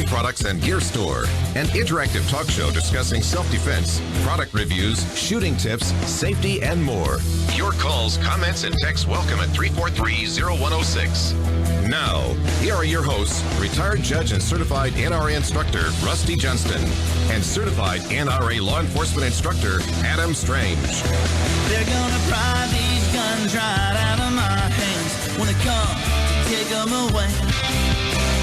products and gear store. An interactive talk show discussing self-defense, product reviews, shooting tips, safety, and more. Your calls, comments, and texts welcome at 343-0106. Now, here are your hosts, retired judge and certified NRA instructor Rusty Johnston and certified NRA law enforcement instructor Adam Strange. They're gonna pry these guns right out of my hands when they come to take them away.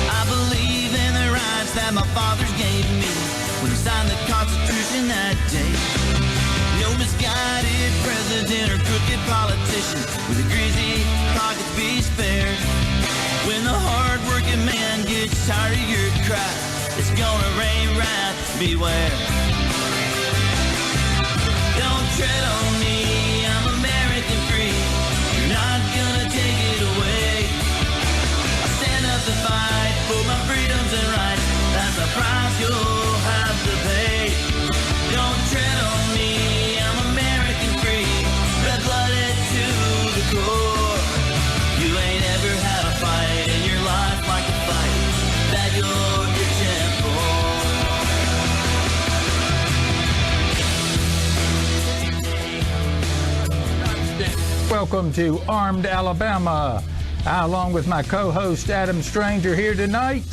I believe in the rights that my fathers gave me when they signed the Constitution that day. No misguided president or crooked politician with a greasy pockets be spared. When the hard-working man gets tired of your cry, it's gonna rain wrath, beware. Don't tread on me, I'm American free. You're not gonna take it away. I stand up to fight for my freedoms and rights. That's the price you'll have to pay. Don't tread on me, I'm American free. Red-blooded to the core. You ain't ever had a fight in your life like the fight that you're itching for. Welcome to Armed Alabama. Along with my co-host Adam Strange here tonight.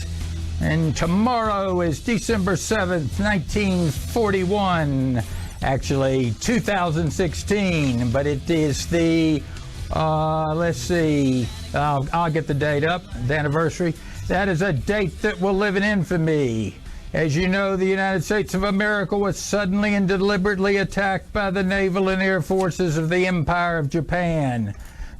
And tomorrow is December 7th, 1941. Actually, 2016. But it is the, let's see, I'll get the date up, the anniversary. That is a date that will live in infamy. As you know, the United States of America was suddenly and deliberately attacked by the naval and air forces of the Empire of Japan.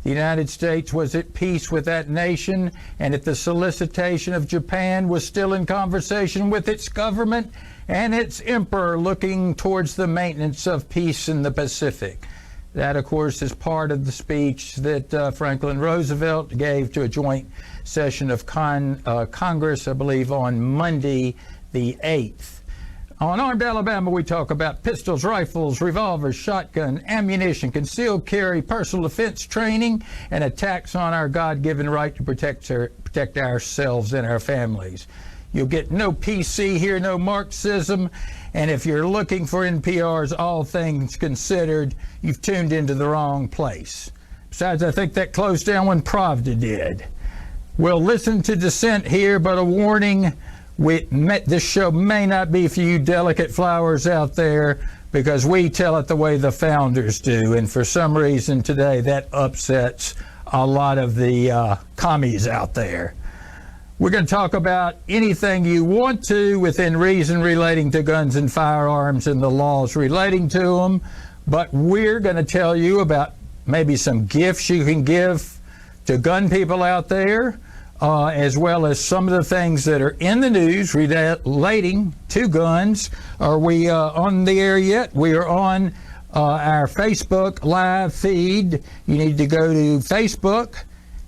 The United States was at peace with that nation, and at the solicitation of Japan was still in conversation with its government and its emperor looking towards the maintenance of peace in the Pacific. That, of course, is part of the speech that Franklin Roosevelt gave to a joint session of Congress, I believe, on Monday, the 8th. On Armed Alabama, we talk about pistols, rifles, revolvers, shotgun, ammunition, concealed carry, personal defense training, and attacks on our God-given right to protect ourselves and our families. You'll get no PC here, no Marxism, and if you're looking for NPR's All Things Considered, you've tuned into the wrong place. Besides, I think that closed down when Pravda did. We'll listen to dissent here, but a warning, this show may not be for you delicate flowers out there, because we tell it the way the founders do, and for some reason today that upsets a lot of the commies out there. We're going to talk about anything you want to within reason relating to guns and firearms and the laws relating to them, but we're going to tell you about maybe some gifts you can give to gun people out there, as well as some of the things that are in the news relating to guns. Are we on the air yet? We are on our Facebook live feed. You need to go to Facebook,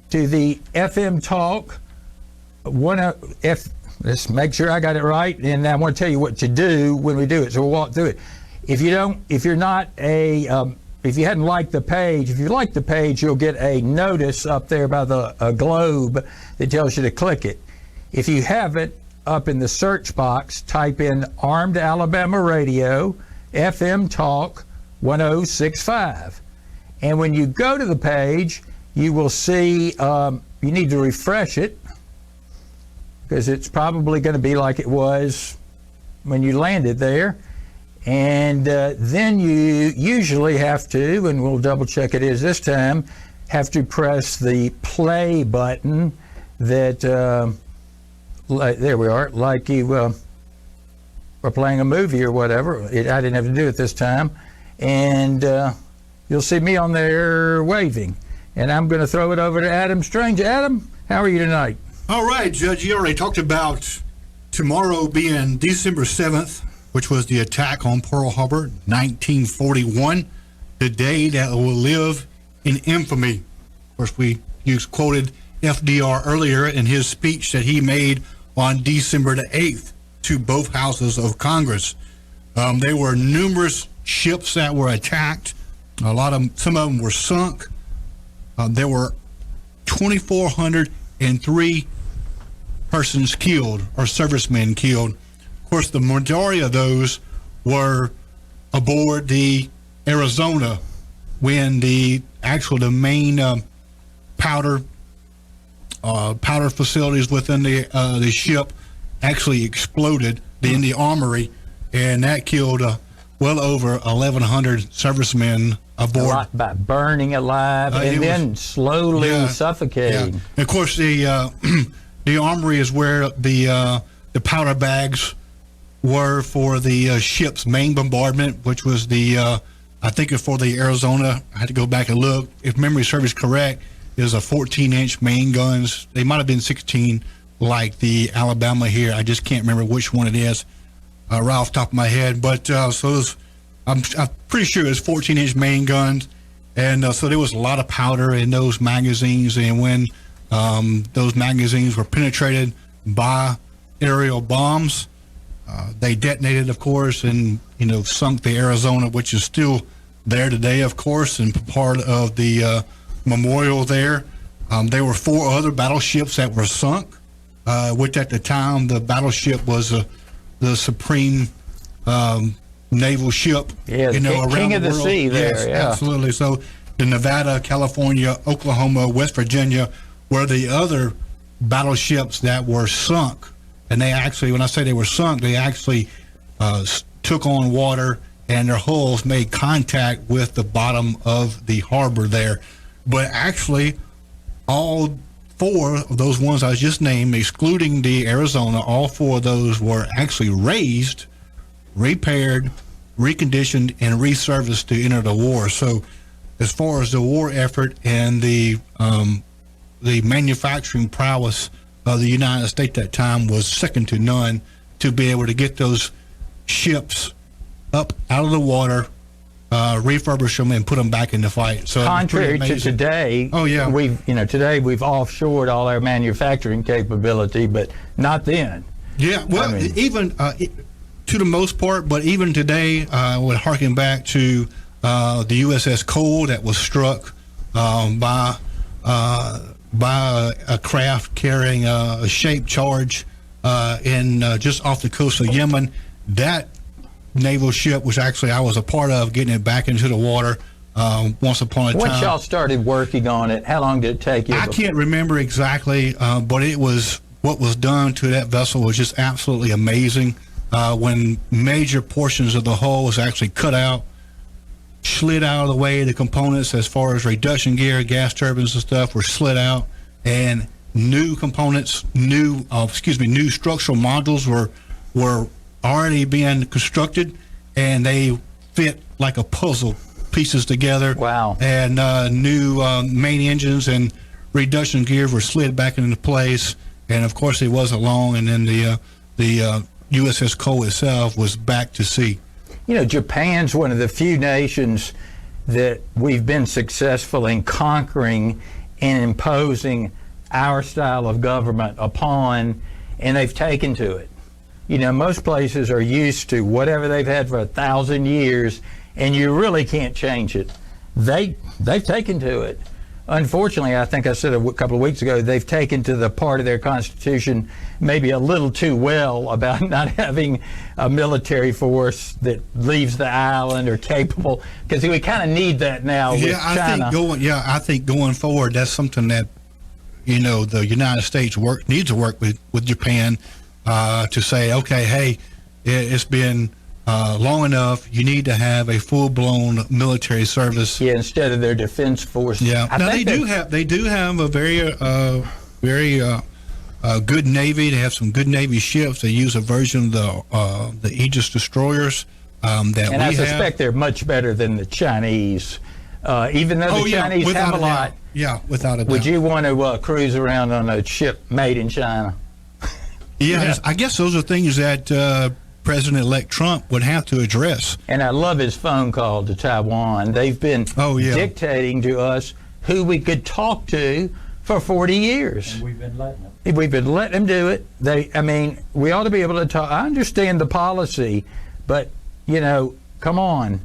to the FM Talk. Let's make sure I got it right, and I want to tell you what to do when we do it, so we'll walk through it. If you hadn't liked the page, if you like the page, you'll get a notice up there by the globe that tells you to click it. If you haven't, up in the search box, type in Armed Alabama Radio, FM Talk 1065. And when you go to the page, you will see, you need to refresh it, because it's probably going to be like it was when you landed there. And then you usually have to, and we'll double check it is this time, have to press the play button that, there we are, like you were playing a movie or whatever. I didn't have to do it this time. And you'll see me on there waving. And I'm going to throw it over to Adam Strange. Adam, how are you tonight? All right, Judge, you already talked about tomorrow being December 7th, which was the attack on Pearl Harbor, 1941, the day that will live in infamy. Of course, you quoted FDR earlier in his speech that he made on December the 8th to both houses of Congress. There were numerous ships that were attacked. Some of them were sunk. There were 2,403 persons killed or servicemen killed. Of course, the majority of those were aboard the Arizona when the main powder facilities within the ship actually exploded in the armory, and that killed well over 1,100 servicemen aboard. A lot by burning alive and then slowly suffocating. Yeah. And of course, the the armory is where the powder bags were for the ship's main bombardment, which was I think for the Arizona. I had to go back and look. If memory serves correct, it was a 14-inch main guns. They might have been 16, like the Alabama here. I just can't remember which one it is right off the top of my head. But so it was, I'm pretty sure it was 14-inch main guns. And so there was a lot of powder in those magazines. And when those magazines were penetrated by aerial bombs, they detonated, of course, and sunk the Arizona, which is still there today, of course, and part of the memorial there. There were 4 other battleships that were sunk, which at the time the battleship was the supreme naval ship. Yeah, around king of the world. sea there. Yes, yeah, absolutely. So the Nevada, California, Oklahoma, West Virginia were the other battleships that were sunk. And they actually, when I say they were sunk, they actually took on water and their hulls made contact with the bottom of the harbor there. But actually, all 4 of those ones I just named, excluding the Arizona, all 4 of those were actually raised, repaired, reconditioned, and resurfaced to enter the war. So as far as the war effort and the manufacturing prowess of the United States at that time was second to none to be able to get those ships up out of the water, refurbish them, and put them back in the fight. So contrary to today, today we've offshored all our manufacturing capability, but not then. Yeah, well, even to the most part, but even today, I would harken back to the USS Cole that was struck by a craft carrying a shaped charge in just off the coast of Yemen. That naval ship was actually I was a part of getting it back into the water once upon a time. Once y'all started working on it, how long did it take you? I can't remember exactly, but it was what was done to that vessel was just absolutely amazing. When major portions of the hull was actually cut out, slid out of the way, the components as far as reduction gear, gas turbines and stuff were slid out, and new components, new structural modules were already being constructed, and they fit like a puzzle pieces together. Wow. And new main engines and reduction gears were slid back into place, and of course it wasn't long, and then the USS Cole itself was back to sea. Japan's one of the few nations that we've been successful in conquering and imposing our style of government upon, and they've taken to it. Most places are used to whatever they've had for 1,000 years, and you really can't change it. They've taken to it. Unfortunately, I think I said a couple of weeks ago, they've taken to the part of their constitution maybe a little too well about not having a military force that leaves the island or capable, because we kind of need that now with China. I think going forward, that's something that the United States needs to work with Japan to say, okay, hey, it's been long enough. You need to have a full-blown military service. Yeah, instead of their defense force. Yeah. Now they do have a very good Navy. They have some good Navy ships. They use a version of the Aegis destroyers that I suspect they're much better than the Chinese. Even though the Chinese have a lot. Yeah, without a doubt. Would you want to cruise around on a ship made in China? Yeah, I guess those are things that President-elect Trump would have to address. And I love his phone call to Taiwan. They've been dictating to us who we could talk to for 40 years. And we've been letting them. We've been letting them do it. We ought to be able to talk. I understand the policy, but, come on.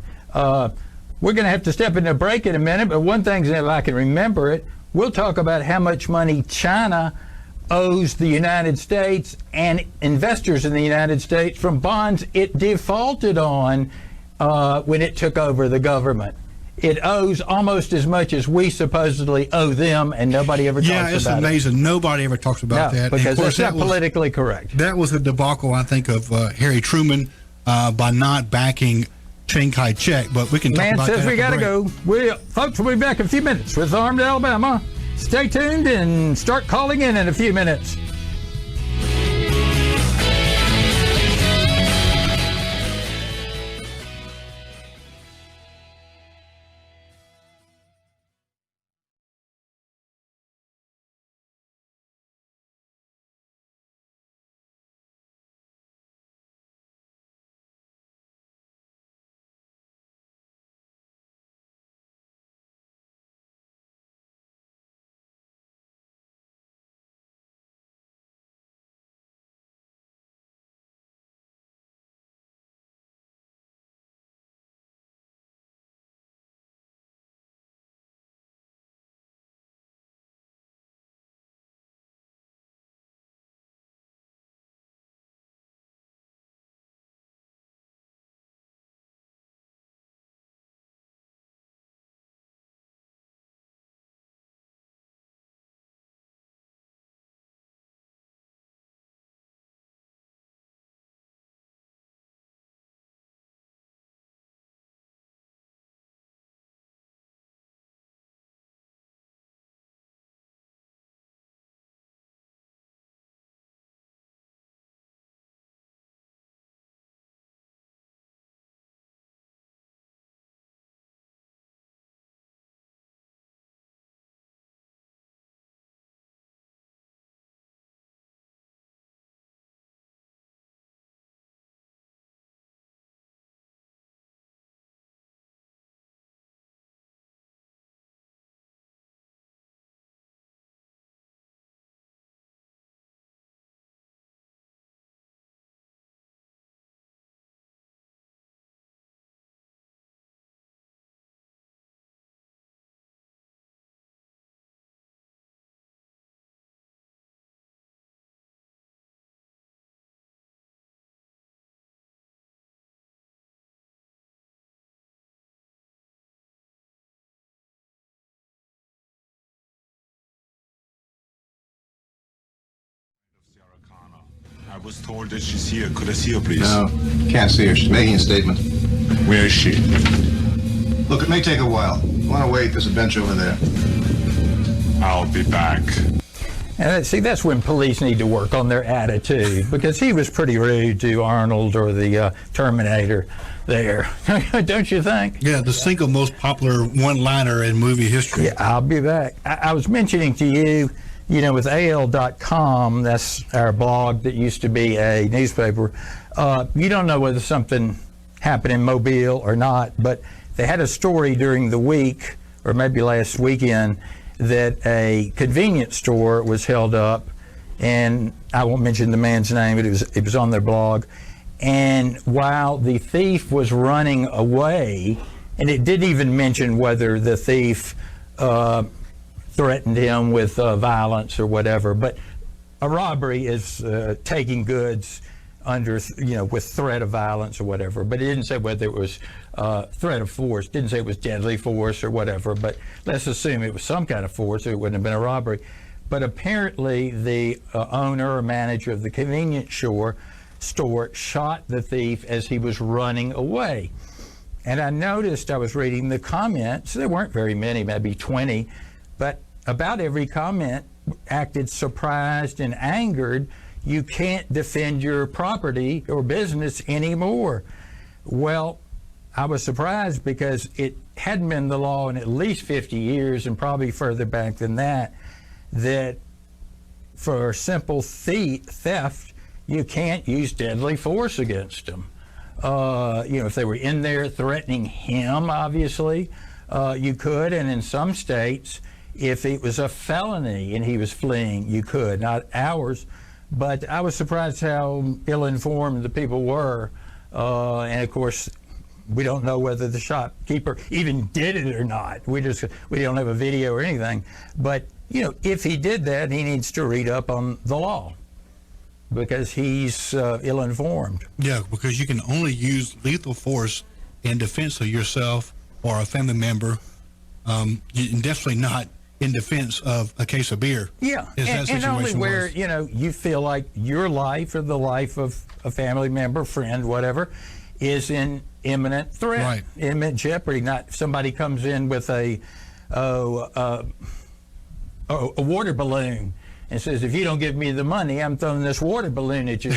We're going to have to step into a break in a minute, but one thing, if I can remember it, we'll talk about how much money China owes the United States and investors in the United States from bonds it defaulted on when it took over the government. It owes almost as much as we supposedly owe them, and nobody ever talks about it. Yeah, it's amazing. Nobody ever talks about that. Because of course, that's not politically correct. That was a debacle, I think, of Harry Truman by not backing Chiang Kai-shek, but we can talk about that. Man says we got to go. Folks, we'll be back in a few minutes with Armed Alabama. Stay tuned and start calling in a few minutes. I was told that she's here. Could I see her, please? No, can't see her. She's making a statement. Where is she? Look, it may take a while. You want to wait? There's a bench over there. I'll be back. And see, that's when police need to work on their attitude, because he was pretty rude to Arnold or the Terminator there. Don't you think? Yeah, the single most popular one-liner in movie history. Yeah, I'll be back. I was mentioning to you, with AL.com, that's our blog that used to be a newspaper. You don't know whether something happened in Mobile or not, but they had a story during the week, or maybe last weekend, that a convenience store was held up, and I won't mention the man's name, but it was on their blog. And while the thief was running away, and it didn't even mention whether the thief threatened him with violence or whatever, but a robbery is taking goods under, with threat of violence or whatever. But it didn't say whether it was threat of force. Didn't say it was deadly force or whatever. But let's assume it was some kind of force, or it wouldn't have been a robbery. But apparently the owner or manager of the convenience store shot the thief as he was running away. And I noticed, I was reading the comments. There weren't very many, maybe 20, but about every comment acted surprised and angered. You can't defend your property or business anymore. Well, I was surprised because it hadn't been the law in at least 50 years, and probably further back than that, that for simple theft, you can't use deadly force against them. If they were in there threatening him, obviously, you could, and in some states, if it was a felony and he was fleeing, you could, not ours. But I was surprised how ill-informed the people were. And of course, we don't know whether the shopkeeper even did it or not. We don't have a video or anything. But if he did that, he needs to read up on the law because he's ill-informed. Yeah, because you can only use lethal force in defense of yourself or a family member, and definitely not in defense of a case of beer. Yeah, and only where, you feel like your life or the life of a family member, friend, whatever, is in imminent threat, Right. imminent jeopardy. Not if somebody comes in with a water balloon and says, if you don't give me the money, I'm throwing this water balloon at you.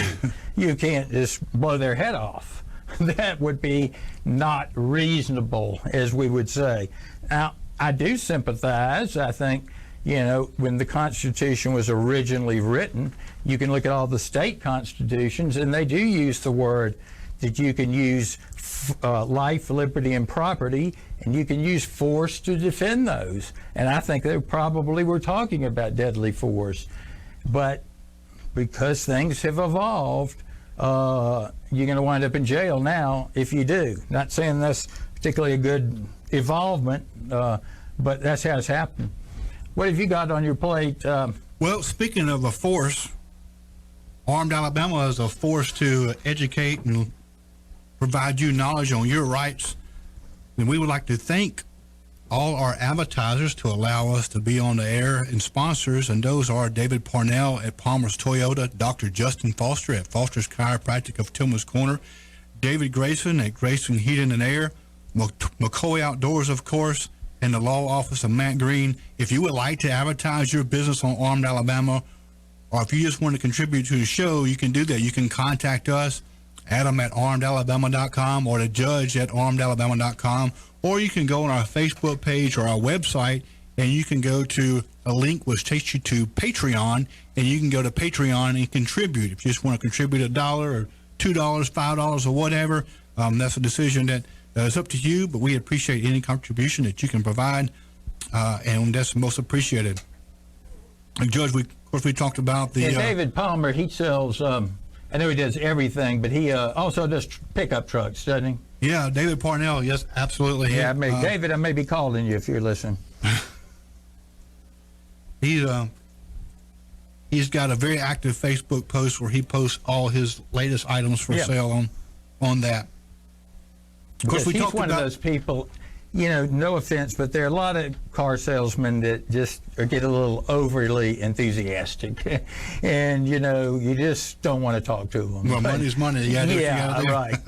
You can't just blow their head off. That would be not reasonable, as we would say. Now, I do sympathize. I think, when the Constitution was originally written, you can look at all the state constitutions, and they do use the word that you can use life, liberty, and property, and you can use force to defend those. And I think they probably were talking about deadly force. But because things have evolved, you're going to wind up in jail now if you do. Not saying that's particularly a good evolvement, but that's how it's happened. What have you got on your plate? Well, speaking of a force, Armed Alabama is a force to educate and provide you knowledge on your rights. And we would like to thank all our advertisers to allow us to be on the air and sponsors, and those are David Parnell at Palmer's Toyota, Dr. Justin Foster at Foster's Chiropractic of Tillman's Corner, David Grayson at Grayson Heating and Air, McCoy Outdoors, of course, and the law office of Matt Green. If you would like to advertise your business on Armed Alabama, or if you just want to contribute to the show, you can do that. You can contact us, Adam at armedalabama.com, or the judge at armedalabama.com, or you can go on our Facebook page or our website, and you can go to a link which takes you to Patreon, and you can go to Patreon and contribute. If you just want to contribute $1 or $2, $5 or whatever, that's a decision that is up to you, but we appreciate any contribution that you can provide, and that's most appreciated. And Judge, of course, we talked about the... David Palmer, he sells... I know he does everything, but he also does pickup trucks, doesn't he? Yeah, David Parnell, yes, absolutely. Yeah, David, I may be calling you if you're listening. He's got a very active Facebook post where he posts all his latest items for sale on that. Of course, we he's talked one about... of those people, no offense, but there are a lot of car salesmen that just get a little overly enthusiastic. And, you just don't want to talk to them. Well, money's money. You gotta do what you gotta do. Right.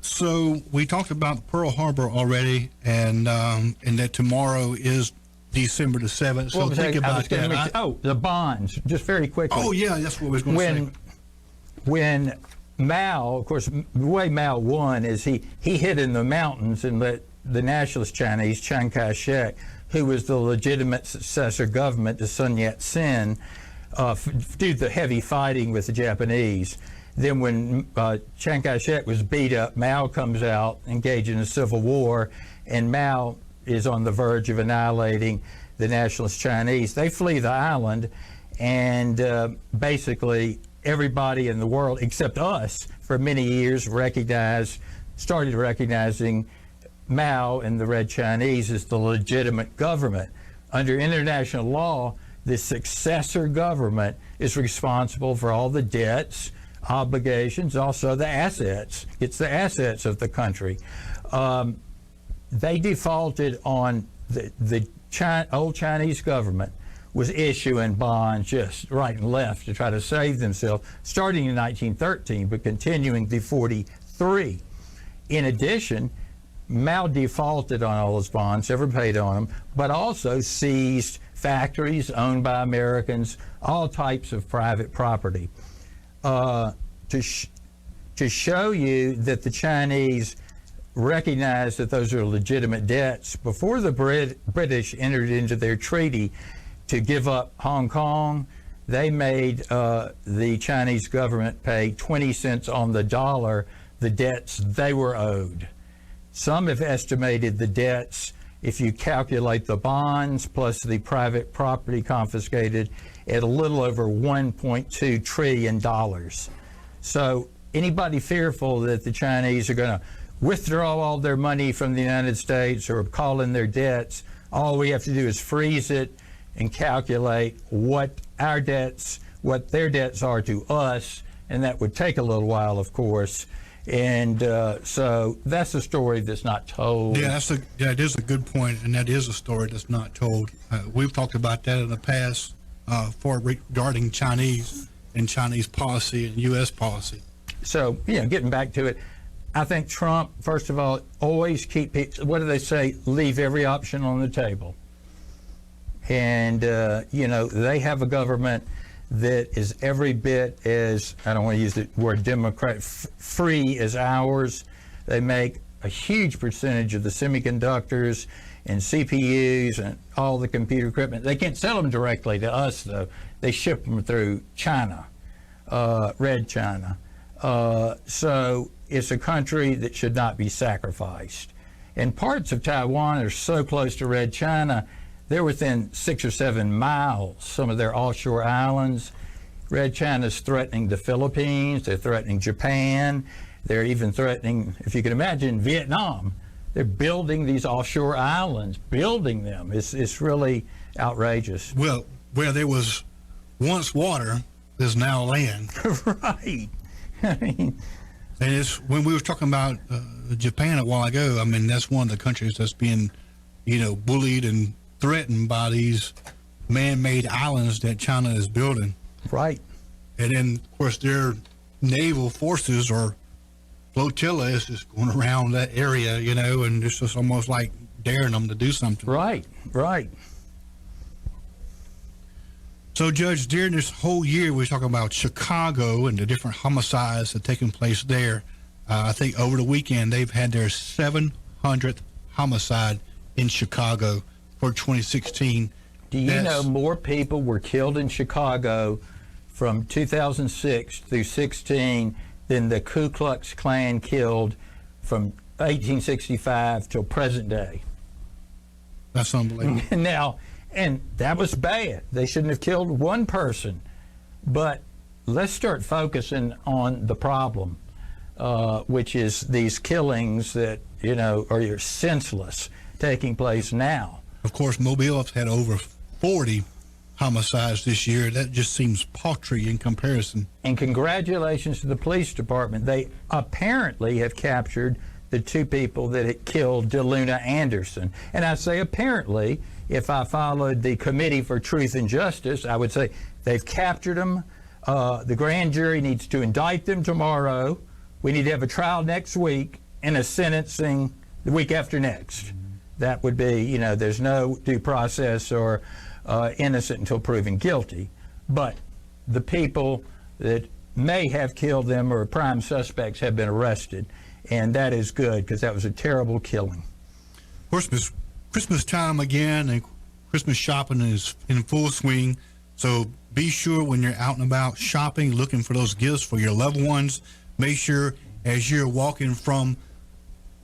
So we talked about Pearl Harbor already, and that tomorrow is December the 7th. So think about that. The bonds, just very quickly. Oh, yeah, that's what I was going to say. When Mao, of course, the way Mao won is he hid in the mountains and let the nationalist Chinese, Chiang Kai-shek, who was the legitimate successor government to Sun Yat-sen, do the heavy fighting with the Japanese. Then when Chiang Kai-shek was beat up, Mao comes out, engaged in a civil war, and Mao is on the verge of annihilating the nationalist Chinese. They flee the island, and basically everybody in the world, except us, for many years started recognizing Mao and the Red Chinese as the legitimate government. Under international law, the successor government is responsible for all the debts, obligations, also the assets. It's the assets of the country. They defaulted on the old Chinese government was issuing bonds just right and left to try to save themselves, starting in 1913, but continuing to 1943. In addition, Mao defaulted on all those bonds, never paid on them, but also seized factories owned by Americans, all types of private property. To show you that the Chinese recognize that those are legitimate debts, before the British entered into their treaty to give up Hong Kong, they made the Chinese government pay 20 cents on the dollar the debts they were owed. Some have estimated the debts, if you calculate the bonds plus the private property confiscated, at a little over $1.2 trillion. So anybody fearful that the Chinese are going to withdraw all their money from the United States or call in their debts. All we have to do is freeze it and calculate what our debts, what their debts are to us, and that would take a little while, of course. And so that's a story that's not told. Yeah, that is a good point, and that is a story that's not told. We've talked about that in the past regarding Chinese and Chinese policy and U.S. policy. So, getting back to it, I think Trump, first of all, always what do they say? Leave every option on the table. And, they have a government that is every bit as, I don't want to use the word democratic, free as ours. They make a huge percentage of the semiconductors and CPUs and all the computer equipment. They can't sell them directly to us, though. They ship them through China, Red China. So it's a country that should not be sacrificed. And parts of Taiwan are so close to Red China, they're within 6 or 7 miles, some of their offshore islands. Red China's threatening the Philippines, they're threatening Japan, they're even threatening, if you can imagine, Vietnam. They're building these offshore islands, building them. It's really outrageous. Well, where there was once water, there's now land. Right. I mean, and it's when we were talking about Japan a while ago. I mean, that's one of the countries that's being, bullied and threatened by these man-made islands that China is building. Right. And then, of course, their naval forces or flotilla is just going around that area, and it's just almost like daring them to do something. Right. So, Judge, during this whole year, we're talking about Chicago and the different homicides that are taking place there. I think over the weekend, they've had their 700th homicide in Chicago for 2016. Do you know more people were killed in Chicago from 2006 through 16 than the Ku Klux Klan killed from 1865 till present day? That's unbelievable. Now, and that was bad. They shouldn't have killed one person. But let's start focusing on the problem, which is these killings that, are senseless taking place now. Of course, Mobile has had over 40 homicides this year. That just seems paltry in comparison. And congratulations to the police department. They apparently have captured the 2 people that had killed DeLuna Anderson. And I say apparently, if I followed the Committee for Truth and Justice, I would say they've captured them. The grand jury needs to indict them tomorrow. We need to have a trial next week and a sentencing the week after next. That would be, there's no due process or innocent until proven guilty. But the people that may have killed them or prime suspects have been arrested. And that is good because that was a terrible killing. Of course, it's Christmas time again, and Christmas shopping is in full swing. So be sure when you're out and about shopping, looking for those gifts for your loved ones, make sure as you're walking from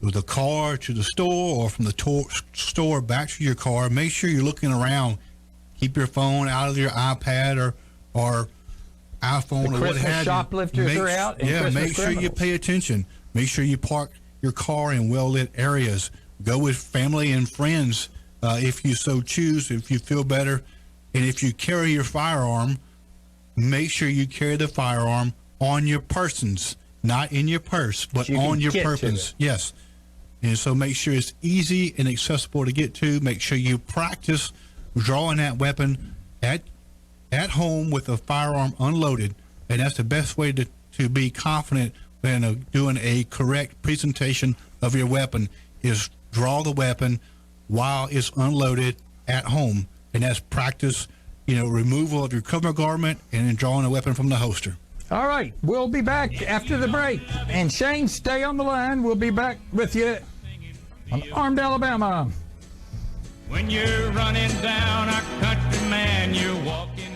the car to the store or from the store back to your car, make sure you're looking around. Keep your phone out of your iPad or iPhone or what have you. Christmas shoplifters are out. And make sure you pay attention. Make sure you park your car in well-lit areas. Go with family and friends if you so choose, if you feel better. And if you carry your firearm, make sure you carry the firearm on your persons, not in your purse, but on your persons. Yes. And so make sure it's easy and accessible to get to. Make sure you practice drawing that weapon at home with a firearm unloaded. And that's the best way to be confident when doing a correct presentation of your weapon is draw the weapon while it's unloaded at home. And that's practice, removal of your cover garment and then drawing a weapon from the holster. All right, we'll be back after the break. And Shane, stay on the line. We'll be back with you on Armed Alabama. When you're running down a country man, you're walking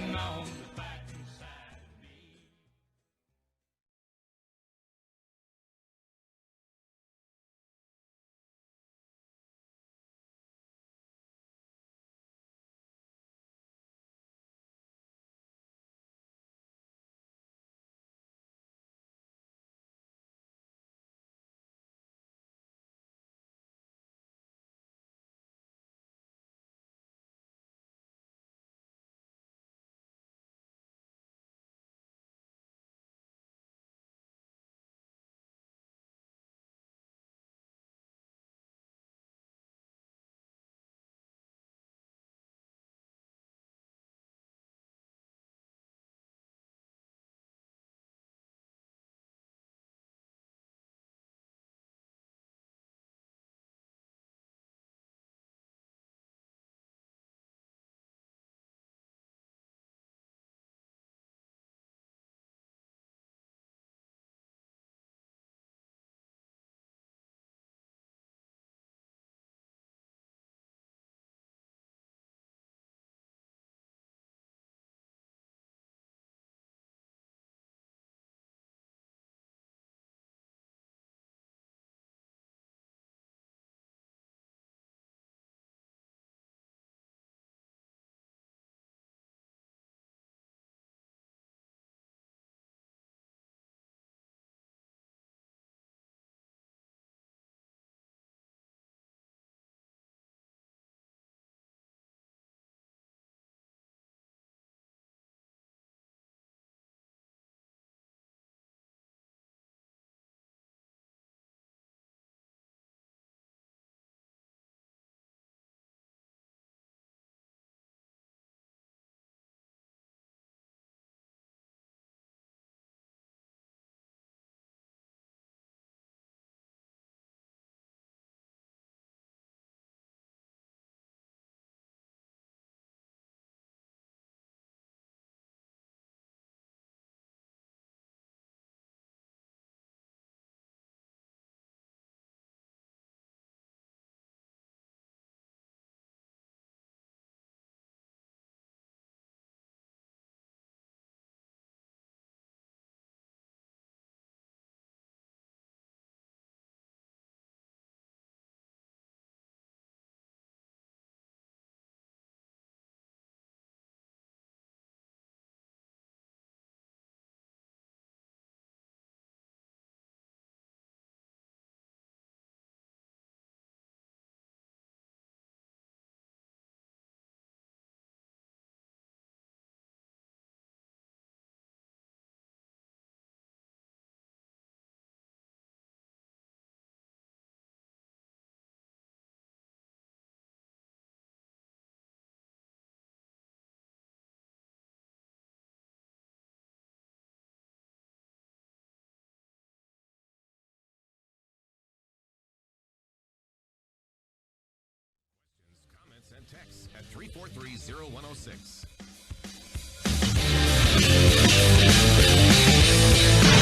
343-0106.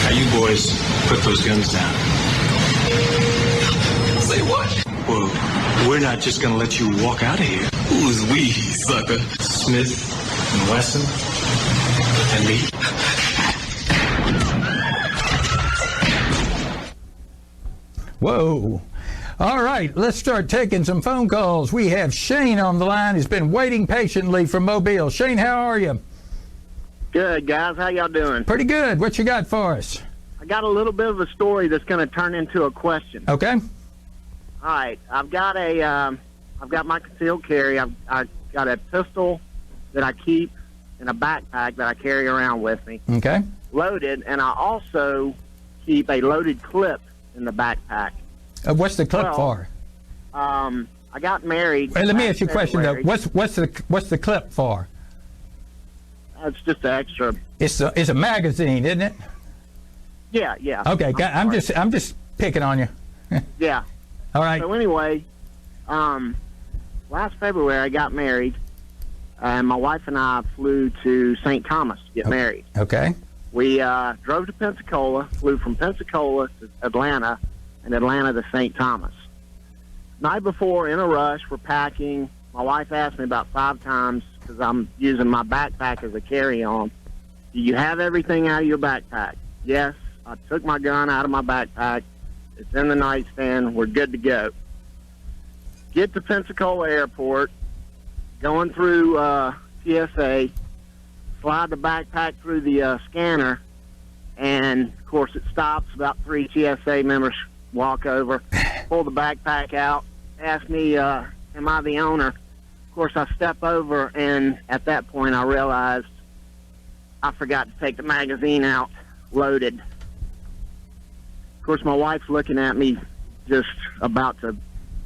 Now you boys put those guns down. Say what? Well, we're not just gonna let you walk out of here. Who's we, sucker? Smith and Wesson and me. Whoa. All right, let's start taking some phone calls. We have Shane on the line. He's been waiting patiently from Mobile. Shane, how are you? Good, guys. How y'all doing? Pretty good. What you got for us? I got a little bit of a story that's going to turn into a question. Okay. All right. I've got my concealed carry. I've got a pistol that I keep in a backpack that I carry around with me, Okay. loaded, and I also keep a loaded clip in the backpack. What's the clip Well, for? I got married. Hey, let me last ask you a question though. February. What's the clip for? It's just an extra. It's a magazine, isn't it? Yeah, yeah. Okay. I'm sorry. just picking on you. Yeah. All right. So anyway, last February I got married, and my wife and I flew to St. Thomas to get married. Okay. We drove to Pensacola, flew from Pensacola to Atlanta, and Atlanta to St. Thomas. Night before, in a rush, we're packing. My wife asked me about 5 times, because I'm using my backpack as a carry-on, do you have everything out of your backpack? Yes. I took my gun out of my backpack. It's in the nightstand. We're good to go. Get to Pensacola Airport, going through TSA, slide the backpack through the scanner, and, of course, it stops. About 3 TSA members walk over, pull the backpack out, ask me, am I the owner? Of course, I step over, and at that point, I realized I forgot to take the magazine out, loaded. Of course, my wife's looking at me, just about to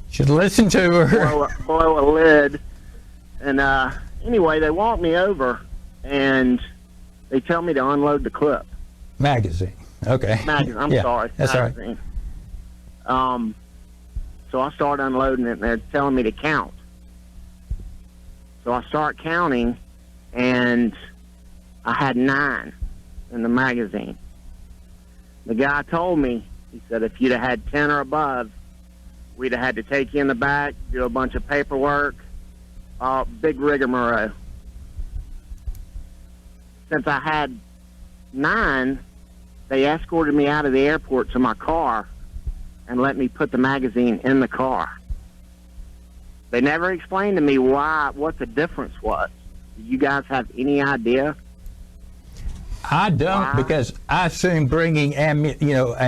Should listen to her. blow a lid. And anyway, they walk me over, and they tell me to unload the clip. Magazine. Okay. I'm Yeah, sorry. That's all right. magazine. So I start unloading it, and they're telling me to count. So I start counting, and I had 9 in the magazine. The guy told me, he said, if you'd have had 10 or above, we'd have had to take you in the back, do a bunch of paperwork, big rigmarole. Since I had 9, they escorted me out of the airport to my car and let me put the magazine in the car. They never explained to me what the difference was. Do you guys have any idea? I don't, Wow. because I assume bringing a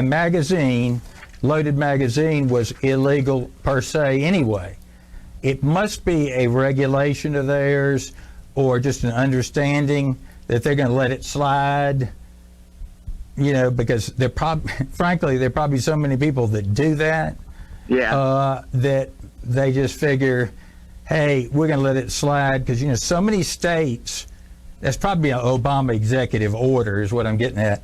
magazine, loaded magazine, was illegal per se anyway. It must be a regulation of theirs, or just an understanding that they're going to let it slide. Because frankly, there are probably so many people that do that. Yeah. That they just figure, hey, we're going to let it slide because, so many states, that's probably an Obama executive order is what I'm getting at.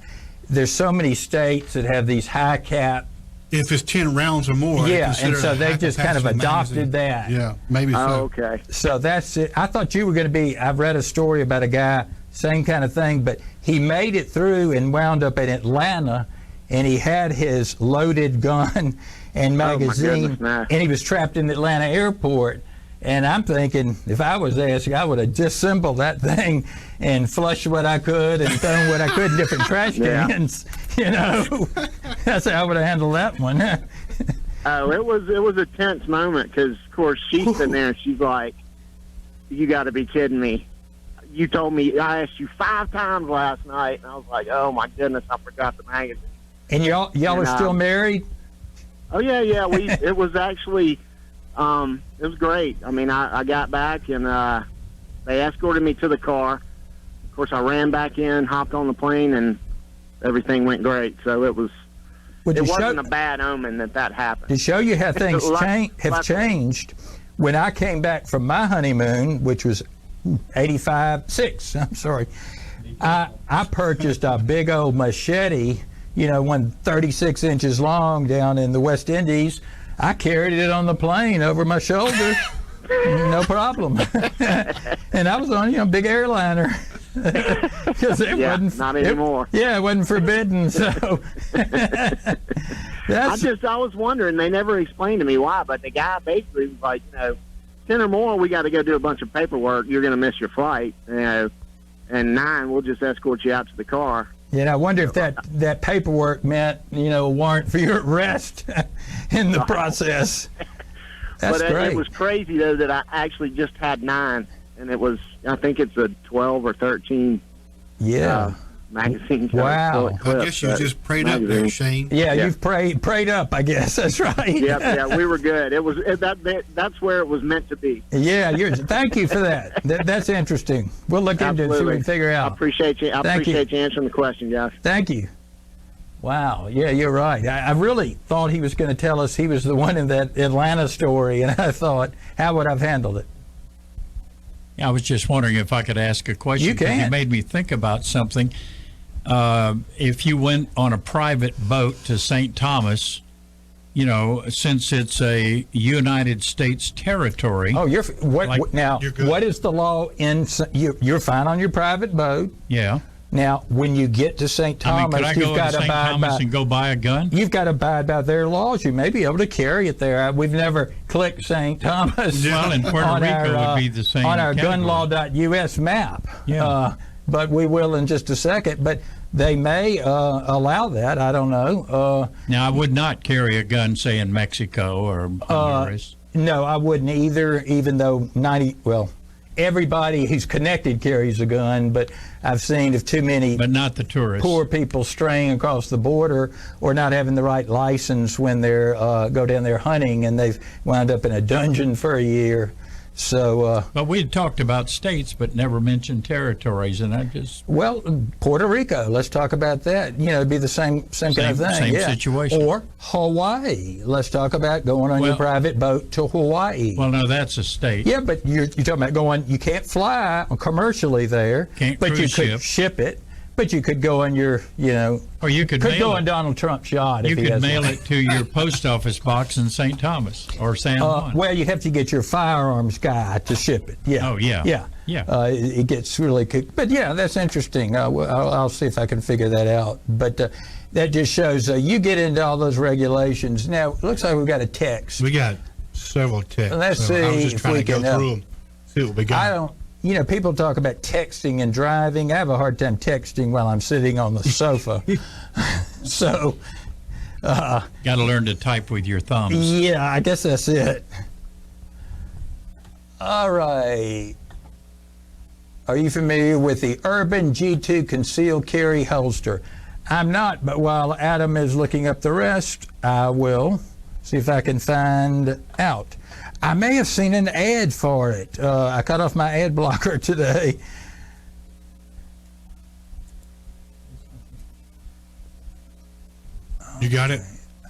There's so many states that have these high cap. If it's 10 rounds or more, Yeah, consider and so it a they high just kind of capacity adopted magazine. that. Yeah, maybe so. Oh, okay. So that's it. I thought you were going to be, I've read a story about a guy, same kind of thing, but he made it through and wound up in Atlanta, and he had his loaded gun and magazine, goodness, man. and he was trapped in the Atlanta airport. And I'm thinking, if I was asking, I would have disassembled that thing and flushed what I could and thrown what I could in different trash Yeah. cans. That's how I would have handled that one. Oh, it was a tense moment because, of course, she's sitting there and she's like, "You got to be kidding me! You told me I asked you 5 times last night," and I was like, "Oh my goodness, I forgot the magazine." And y'all are still married? Oh yeah. It was actually, it was great. I mean, I got back and they escorted me to the car. Of course, I ran back in, hopped on the plane, and everything went great. So it wasn't a bad omen that happened. To show you how things Luck- have changed, when I came back from my honeymoon, which was 6, I'm sorry, I purchased a big old machete, one 36 inches long down in the West Indies. I carried it on the plane over my shoulder. No problem. And I was on, big airliner. Because it wasn't not anymore. It wasn't forbidden. So I was wondering. They never explained to me why, but the guy basically was like, 10 or more, we got to go do a bunch of paperwork. You're going to miss your flight. And 9, we'll just escort you out to the car. Yeah, I wonder if that paperwork meant, a warrant for your arrest in the process. That's great. It was crazy, though, that I actually just had 9. And it was, I think it's a 12 or 13 magazine. Wow. I guess you just prayed up there, Shane. Yeah, you've prayed up, I guess. That's right. Yeah, we were good. That's where it was meant to be. Yeah, thank you for that. That's interesting. We'll look into it and see what we can figure out. I appreciate you. I appreciate you answering the question, Josh. Thank you. Wow. Yeah, you're right. I really thought he was going to tell us he was the one in that Atlanta story, and I thought, how would I have handled it? I was just wondering if I could ask a question. You can. You made me think about something. If you went on a private boat to St. Thomas, since it's a United States territory. Oh, you're good. What is the law in? You're fine on your private boat. Yeah. Now, when you get to St. Thomas, could I go to St. Thomas and go buy a gun? You've got to abide by their laws. You may be able to carry it there. We've never clicked St. Thomas. Well, in Puerto Rico would be the same on our category. gunlaw.us map. Yeah. But we will in just a second. But they may allow that. I don't know. Now, I would not carry a gun, say, in Mexico or Honduras. No, I wouldn't either, even though everybody who's connected carries a gun, but I've seen if too many but not the tourists. Poor people straying across the border or not having the right license when they're go down there hunting, and they've wound up in a dungeon for a year. So, but we had talked about states, but never mentioned territories, and I just Puerto Rico. Let's talk about that. It'd be the same kind of thing. Same situation. Or Hawaii. Let's talk about going on your private boat to Hawaii. Well, no, that's a state. Yeah, but you're talking about going. You can't fly commercially there, but you could ship it. But you could go on your, or you could go on Donald Trump's yacht. You could mail it to your post office box in St. Thomas or San Juan. Well, you have to get your firearms guy to ship it. Yeah. Oh, yeah. It gets really good. But yeah, that's interesting. I'll see if I can figure that out. But that just shows you get into all those regulations. Now, it looks like we've got a text. We got several texts. Let's see I was just if trying we to go can through them. See what we got. People talk about texting and driving. I have a hard time texting while I'm sitting on the sofa. So, got to learn to type with your thumbs. Yeah, I guess that's it. All right. Are you familiar with the Urban G2 concealed carry holster? I'm not, but while Adam is looking up the rest, I will see if I can find out. I may have seen an ad for it. I cut off my ad blocker today. You got it?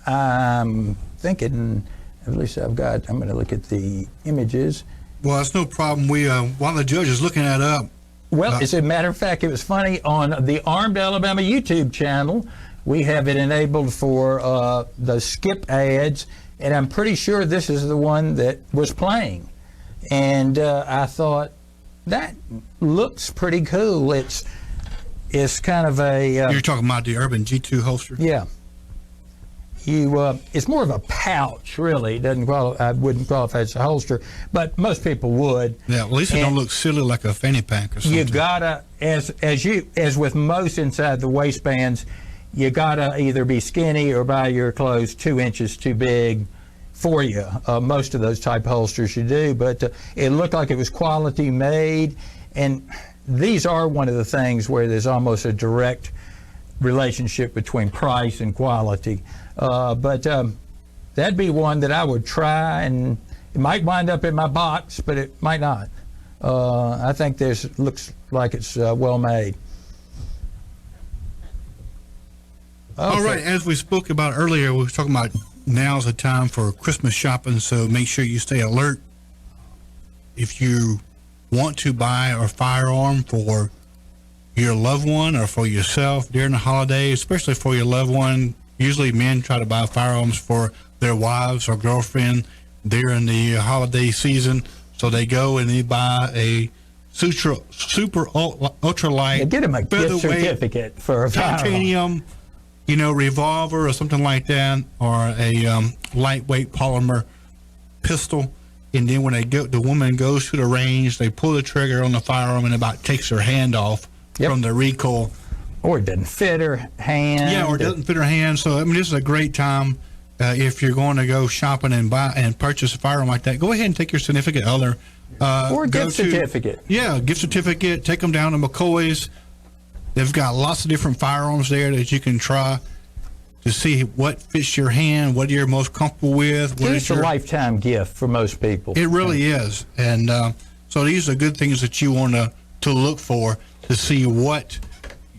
I'm thinking, at least I'm going to look at the images. Well, that's no problem. While the judge is looking that up. Well, as a matter of fact, it was funny. On the Armed Alabama YouTube channel, we have it enabled for the skip ads. And I'm pretty sure this is the one that was playing. And I thought, that looks pretty cool. It's kind of a... You're talking about the Urban G2 holster? Yeah. It's more of a pouch, really. I wouldn't qualify as a holster, but most people would. Yeah, at least it don't look silly like a fanny pack or something. You gotta, as with most inside the waistbands, you gotta either be skinny or buy your clothes 2 inches too big for you. Most of those type holsters you do, but it looked like it was quality made, and these are one of the things where there's almost a direct relationship between price and quality. But that'd be one that I would try, and it might wind up in my box, but it might not. I think looks like it's well made. All right, as we spoke about earlier, we were talking about now's the time for Christmas shopping, so make sure you stay alert. If you want to buy a firearm for your loved one or for yourself during the holidays, especially for your loved one, usually men try to buy firearms for their wives or girlfriend during the holiday season. So they go and they buy a super ultralight. They get them a gift featherweight certificate for a titanium, revolver or something like that, or a lightweight polymer pistol. And then when the woman goes to the range, they pull the trigger on the firearm and about takes her hand off from the recoil. Or it doesn't fit her hand. Yeah, or it doesn't fit her hand. So, this is a great time if you're going to go shopping and buy and purchase a firearm like that. Go ahead and take your significant other. Or a gift certificate. Yeah, gift certificate. Take them down to McCoy's. They've got lots of different firearms there that you can try to see what fits your hand, what you're most comfortable with. It's a lifetime gift for most people. It really is. And so these are good things that you want to look for to see what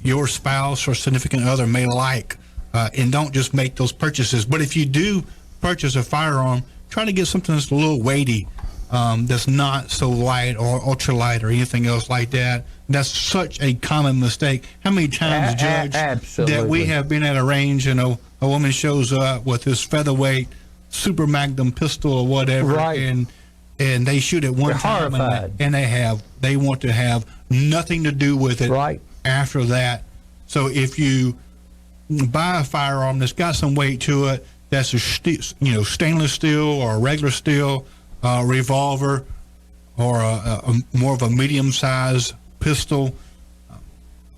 your spouse or significant other may like, and don't just make those purchases. But if you do purchase a firearm, try to get something that's a little weighty, that's not so light or ultralight or anything else like that. That's such a common mistake. How many times, Judge, that we have been at a range and a woman shows up with this featherweight super magnum pistol or whatever, and they shoot it one time and they want to have nothing to do with it after that. So if you buy a firearm that's got some weight to it, that's a stainless steel or a regular steel revolver or a more of a medium-sized pistol,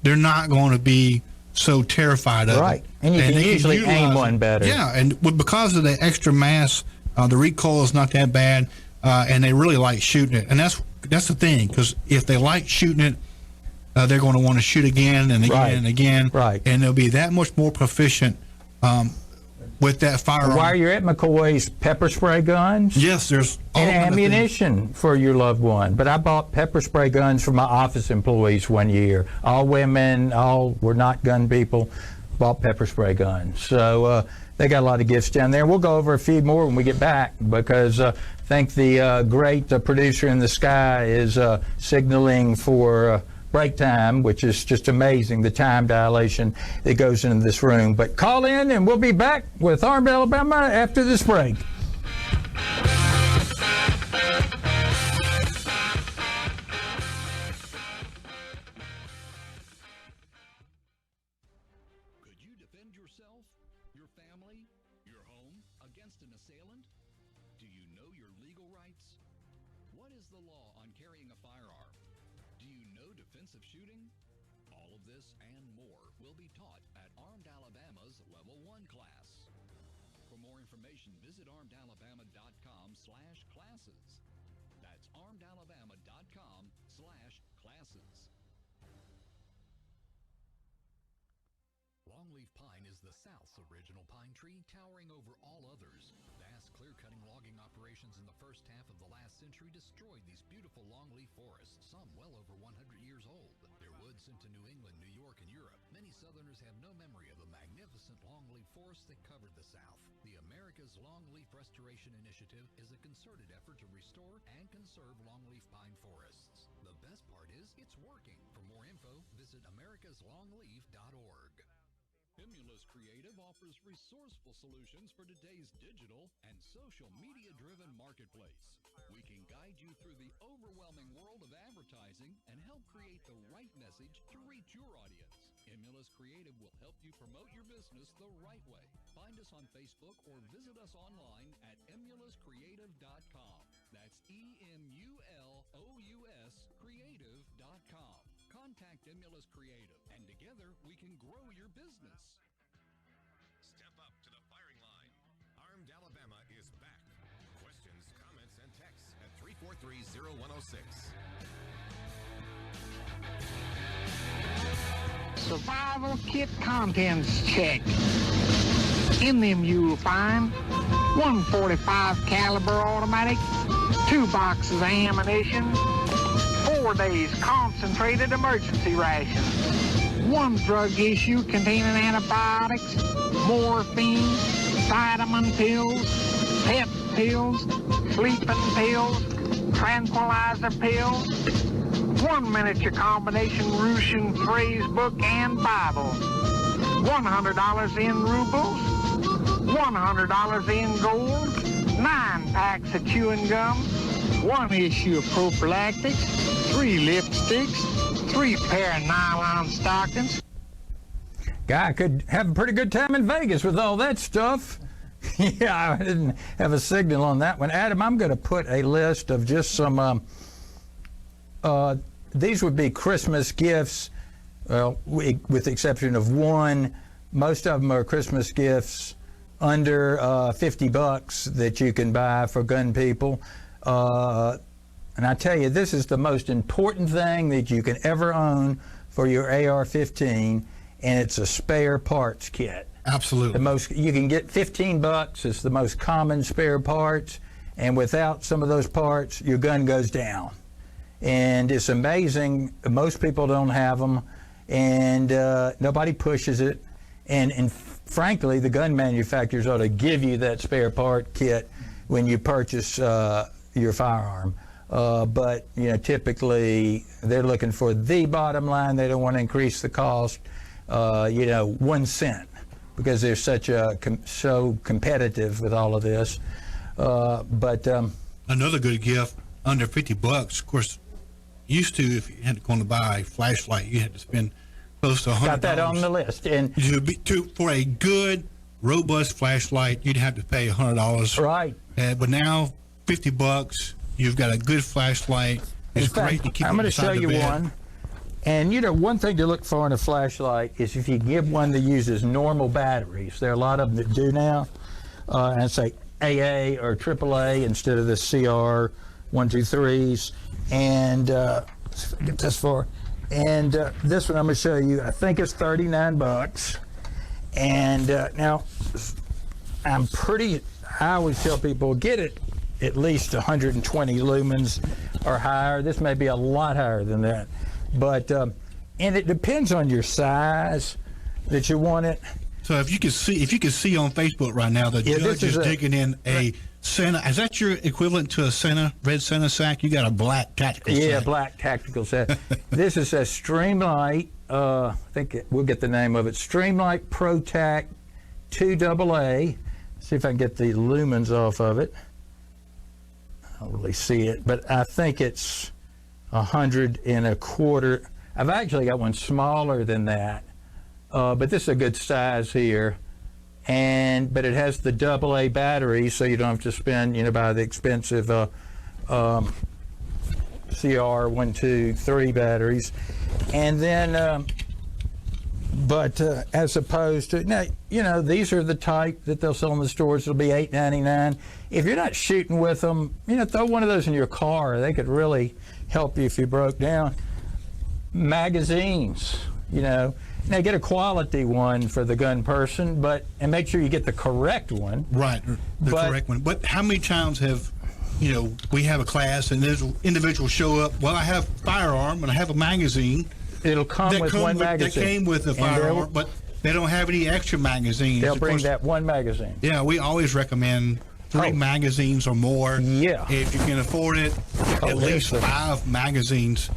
they're not going to be so terrified of it. And you can usually aim one better. Yeah, and because of the extra mass, the recoil is not that bad, and they really like shooting it. And that's the thing, because if they like shooting it, they're going to want to shoot again and again and again. And they'll be that much more proficient with that firearm. While you're at McCoy's, pepper spray guns. Yes, there's all and ammunition for your loved one. But I bought pepper spray guns for my office employees one year. All women, all were not gun people, bought pepper spray guns. So they got a lot of gifts down there. We'll go over a few more when we get back, because I think the great producer in the sky is signaling for break time, which is just amazing, the time dilation that goes into this room. But call in and we'll be back with Armed Alabama after this break. Could you defend yourself, your family, your home against an assailant? Do you know your legal rights? What is the law on carrying a firearm? Do you know defensive shooting? All of this and more will be taught at Armed Alabama's Level 1 class. For more information, visit armedalabama.com/classes. That's armedalabama.com/classes. Longleaf pine is the South's original pine tree, towering over all others. Vast clear-cutting logging operations in the first half of the last century destroyed these beautiful longleaf forests, some well over 100 years old. Their woods sent to New England, New York, and Europe. Many Southerners have no memory of the magnificent longleaf forests that covered the South. The America's Longleaf Restoration Initiative is a concerted effort to restore and conserve longleaf pine forests. The best part is, it's working. For more info, visit americaslongleaf.org. Emulous Creative offers resourceful solutions for today's digital and social media-driven marketplace. We can guide you through the overwhelming world of advertising and help create the right message to reach your audience. Emulous Creative will help you promote your business the right way. Find us on Facebook or visit us online at emuluscreative.com. That's EMULOUS creative.com. Contact Emulous Creative, and together we can grow your business. Step up to the firing line. Armed Alabama is back. Questions, comments, and texts at 343-0106. Survival kit contents check. In them you'll find 145 caliber automatic, 2 boxes of ammunition, 4 days concentrated emergency rations, 1 drug issue containing antibiotics, morphine, vitamin pills, pep pills, sleeping pills, tranquilizer pills, 1 miniature combination Russian phrase book and Bible, $100 in rubles, $100 in gold, 9 packs of chewing gum, 1 issue of prophylactics, 3 lipsticks, 3 pair of nylon stockings. Guy could have a pretty good time in Vegas with all that stuff. Yeah, I didn't have a signal on that one. Adam, I'm going to put a list of just some, these would be Christmas gifts, well, with the exception of one. Most of them are Christmas gifts under $50 that you can buy for gun people. And I tell you, this is the most important thing that you can ever own for your AR-15, and it's a spare parts kit. Absolutely. The most you can get $15. It's the most common spare parts, and without some of those parts, your gun goes down. And it's amazing. Most people don't have them, and nobody pushes it. And frankly, the gun manufacturers ought to give you that spare part kit when you purchase your firearm. But typically they're looking for the bottom line. They don't want to increase the cost. 1 cent, because they're so competitive with all of this. But another good gift under $50. Of course, used to, if you had to go to buy a flashlight, you had to spend close to $100. Got that on the list. And for a good, robust flashlight, you'd have to pay $100. Right. But now, $50, you've got a good flashlight. It's great to keep. I'm going to show you one. And one thing to look for in a flashlight is if you give one that uses normal batteries. There are a lot of them that do now. And say AA or AAA instead of the CR 123s. And let's get this for. And this one I'm going to show you. I think it's $39. And now I always tell people get it at least 120 lumens or higher. This may be a lot higher than that. But and it depends on your size that you want it. So if you can see on Facebook right now, the judge is digging in a Santa. Is that your equivalent to a Santa, red Santa sack? You got a black tactical sack. Yeah, black tactical sack. This is a Streamlight. I think we'll get the name of it. Streamlight ProTac 2AA. See if I can get the lumens off of it. I don't really see it, but I think it's 125. I've actually got one smaller than that, but this is a good size here. But it has the AA battery, so you don't have to spend, buy the expensive CR 123 batteries. And then, as opposed to now, these are the type that they'll sell in the stores. It'll be $8.99. If you're not shooting with them, throw one of those in your car. They could really help you if you broke down. Magazines, now get a quality one for the gun person, and make sure you get the correct one. Right, correct one. But how many times have we have a class and there's individuals show up? Well, I have a firearm and I have a magazine. It'll come with one magazine. That came with the firearm, but they don't have any extra magazines. They'll bring that one magazine. Yeah, we always recommend 3 magazines or more. Yeah. If you can afford it, at least 5 magazines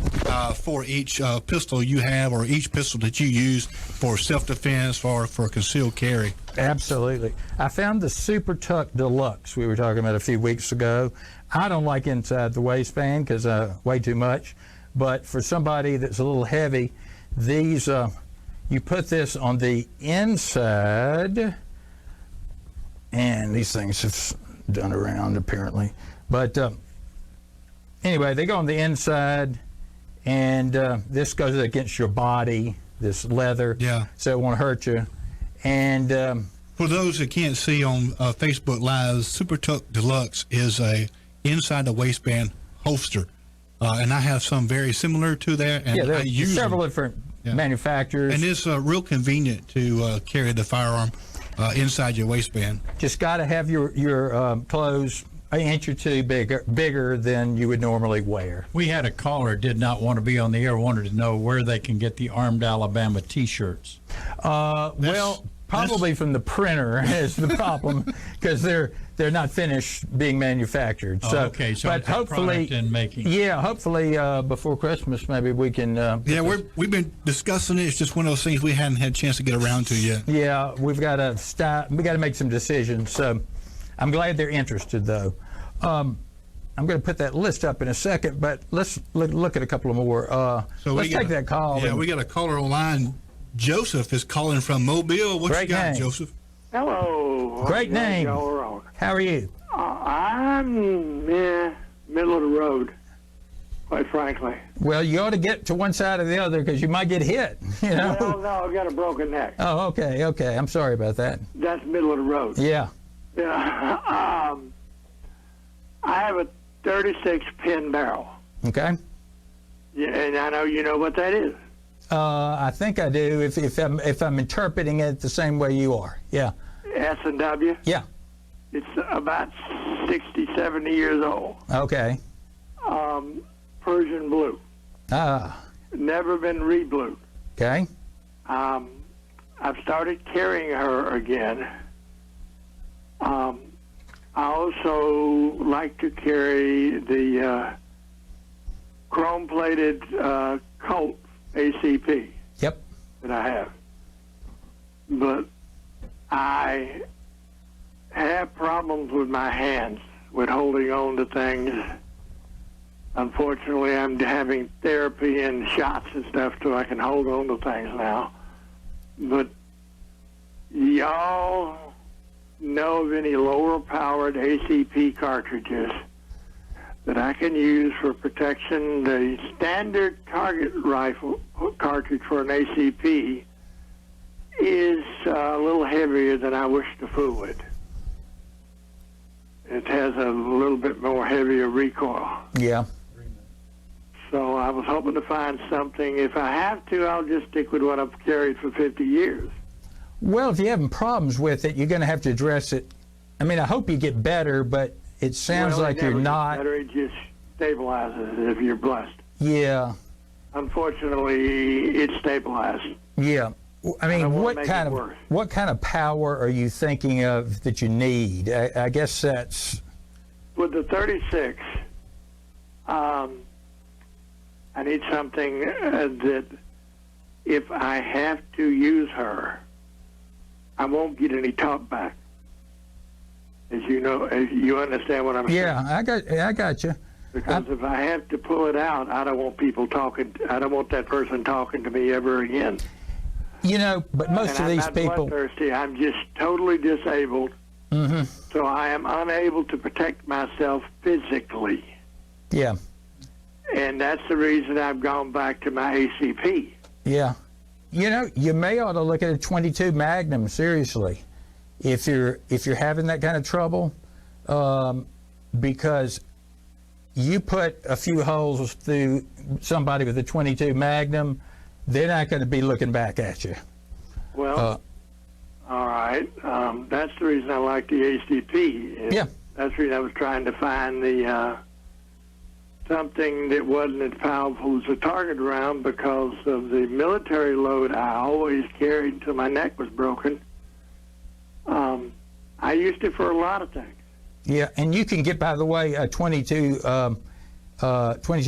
for each pistol you have, or each pistol that you use for self-defense or for concealed carry. Absolutely. I found the Super Tuck Deluxe we were talking about a few weeks ago. I don't like inside the waistband because way too much. But for somebody that's a little heavy, these you put this on the inside. And these things have done around apparently, but anyway, they go on the inside, and this goes against your body, this leather, so it won't hurt you. And for those that can't see on Facebook Live, Super Tuck Deluxe is a inside the waistband holster, and I have some very similar to that. And there I use several different manufacturers, and it's real convenient to carry the firearm inside your waistband. Just got to have your clothes an inch or two bigger than you would normally wear. We had a caller did not want to be on the air, wanted to know where they can get the Armed Alabama T-shirts. Well, probably from the printer is the problem, because they're not finished being manufactured. So, okay, so but hopefully in making. Yeah, hopefully before Christmas maybe we can. We've been discussing it. It's just one of those things we hadn't had a chance to get around to yet. Yeah, we've got to stop. We got to make some decisions. So I'm glad they're interested, though. I'm I'm going to put that list up in a second, but let's look at a couple of more. Let's take that call. Yeah, we got a caller online. Joseph is calling from Mobile. What you got, Joseph? Hello. Great name. How are you? I'm middle of the road, quite frankly. Well, you ought to get to one side or the other because you might get hit. You know? Well, no, I've got a broken neck. Oh, okay. I'm sorry about that. That's middle of the road. Yeah. Yeah. I have a 36 pin barrel. Okay. Yeah, and I know you know what that is. I think I do. If I'm interpreting it the same way you are. Yeah. S&W. Yeah. It's about 60, 70 years old. Okay. Persian blue. Never been re-blued. Okay. I've started carrying her again. I also like to carry the chrome-plated Colt ACP. Yep. That I have. But I have problems with my hands with holding on to things. Unfortunately, I'm having therapy and shots and stuff so I can hold on to things now. But y'all know of any lower-powered ACP cartridges that I can use for protection? The standard target rifle cartridge for an ACP is a little heavier than I wish to fool with. It has a little bit more heavier recoil. Yeah. So I was hoping to find something. If I have to, I'll just stick with what I've carried for 50 years. Well, if you're having problems with it, you're going to have to address it. I mean, I hope you get better, but it sounds like you're not. Better. It just stabilizes it if you're blessed. Yeah. Unfortunately, it's stabilized. Yeah. I mean, what kind of power are you thinking of that you need? I guess that's with the 36. I need something that if I have to use her, I won't get any talk back. As you know, as you understand what I'm saying. Yeah, I got you. Because if I have to pull it out, I don't want people talking. I don't want that person talking to me ever again. You know, but most of these people. I'm not bloodthirsty. I'm just totally disabled. Mm-hmm. So I am unable to protect myself physically. Yeah. And that's the reason I've gone back to my ACP. Yeah. You know, you may ought to look at a 22 Magnum seriously, if you're having that kind of trouble, because you put a few holes through somebody with a 22 Magnum, they're not going to be looking back at you. Well, all right. That's the reason I like the ACP. Yeah. That's the reason I was trying to find the something that wasn't as powerful as a target round because of the military load I always carried until my neck was broken. I used it for a lot of things. Yeah, and you can get, by the way, a 22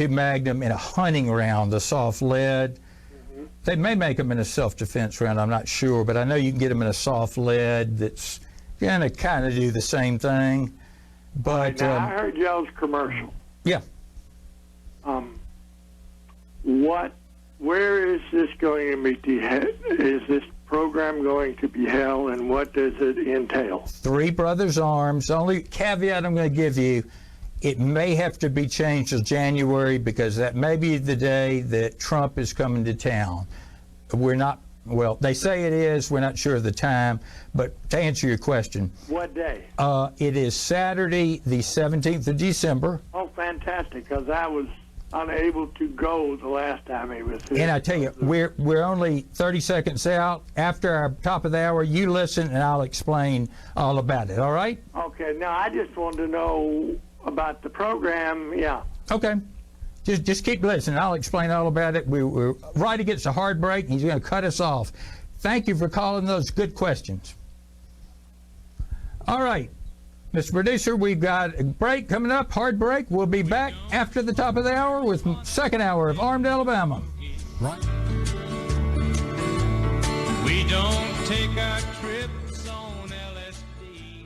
Magnum in a hunting round, a soft lead. Mm-hmm. They may make them in a self-defense round, I'm not sure, but I know you can get them in a soft lead that's going to kind of do the same thing. But now, I heard y'all's commercial. Yeah. Where is this going to be? Is this program going to be held, and what does it entail? Three Brothers Arms. The only caveat I'm going to give you, it may have to be changed to January because that may be the day that Trump is coming to town. We're not, well, they say it is. We're not sure of the time. But to answer your question. What day? It is Saturday, the 17th of December. Oh, fantastic, because I was unable to go the last time he was here. And I tell you, we're only 30 seconds out. After our top of the hour, you listen and I'll explain all about it, all right? Okay, now I just wanted to know about the program, yeah. Okay. Just keep listening. I'll explain all about it. We're right against a hard break, and he's going to cut us off. Thank you for calling those good questions. All right. Mr. Producer, we've got a break coming up, hard break. We'll be back after the top of the hour with second hour of Armed Alabama. Right. We don't take our trips on LSD.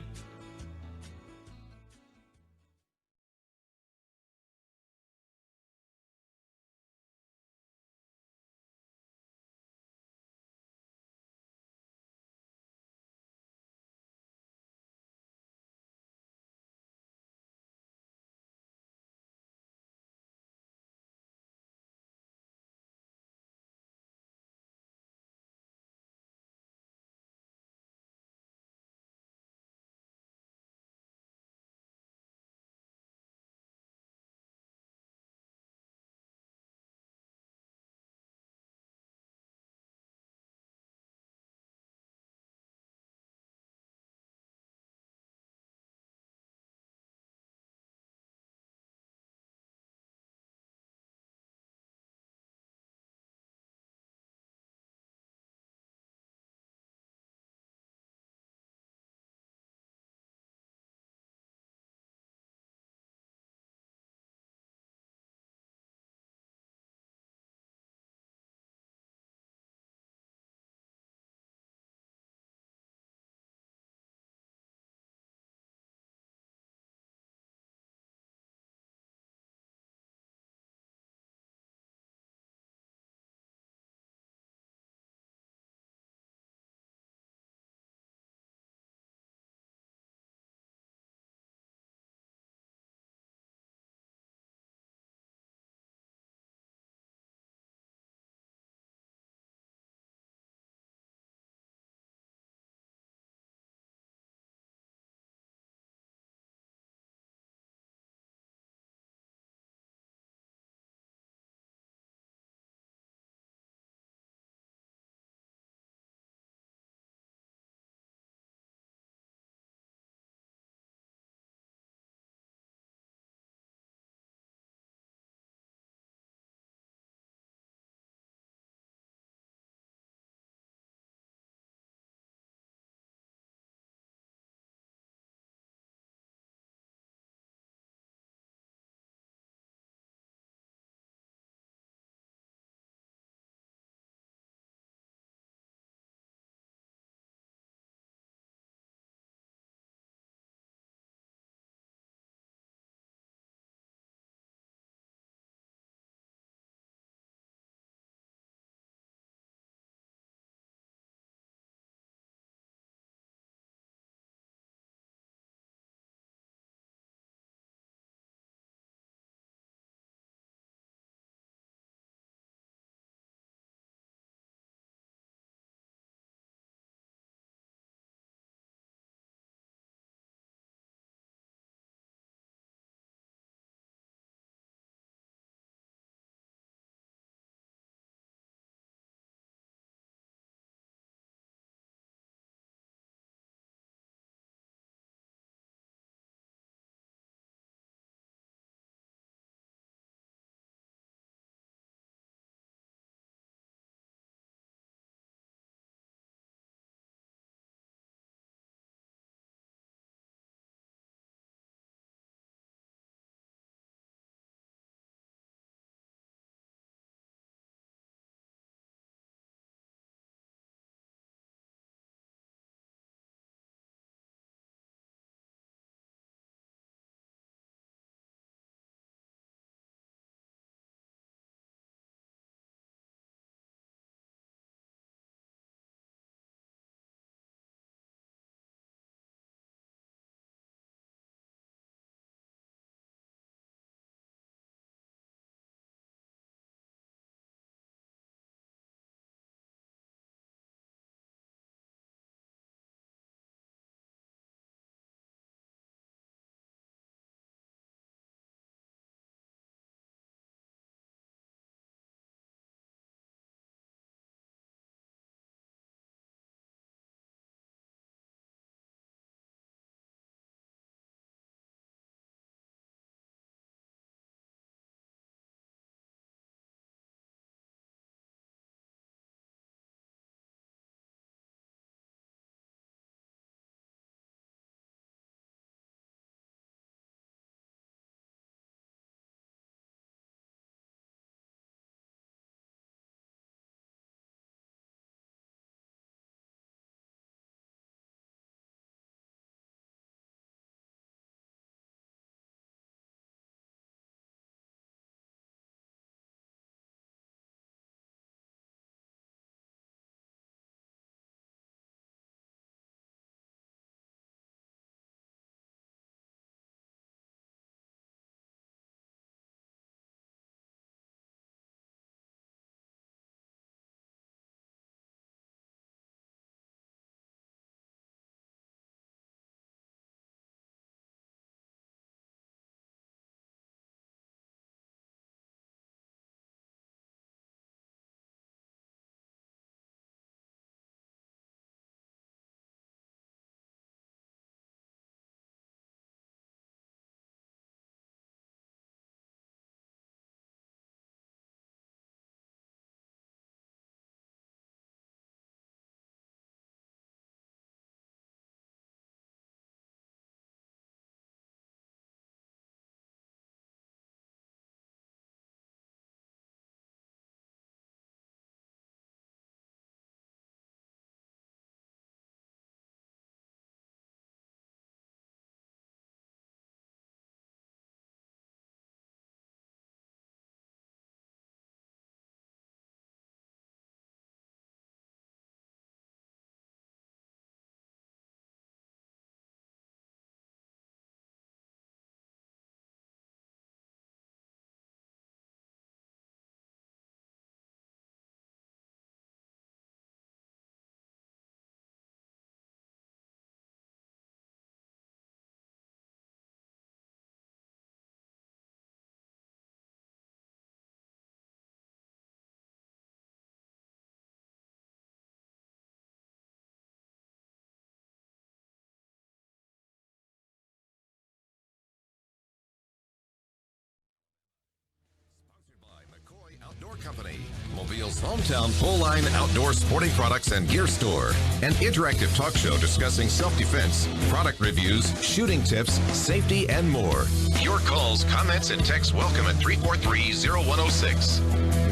Company, Mobile's hometown full-line outdoor sporting products and gear store. An interactive talk show discussing self-defense, product reviews, shooting tips, safety, and more. Your calls, comments, and texts welcome at 343-0106.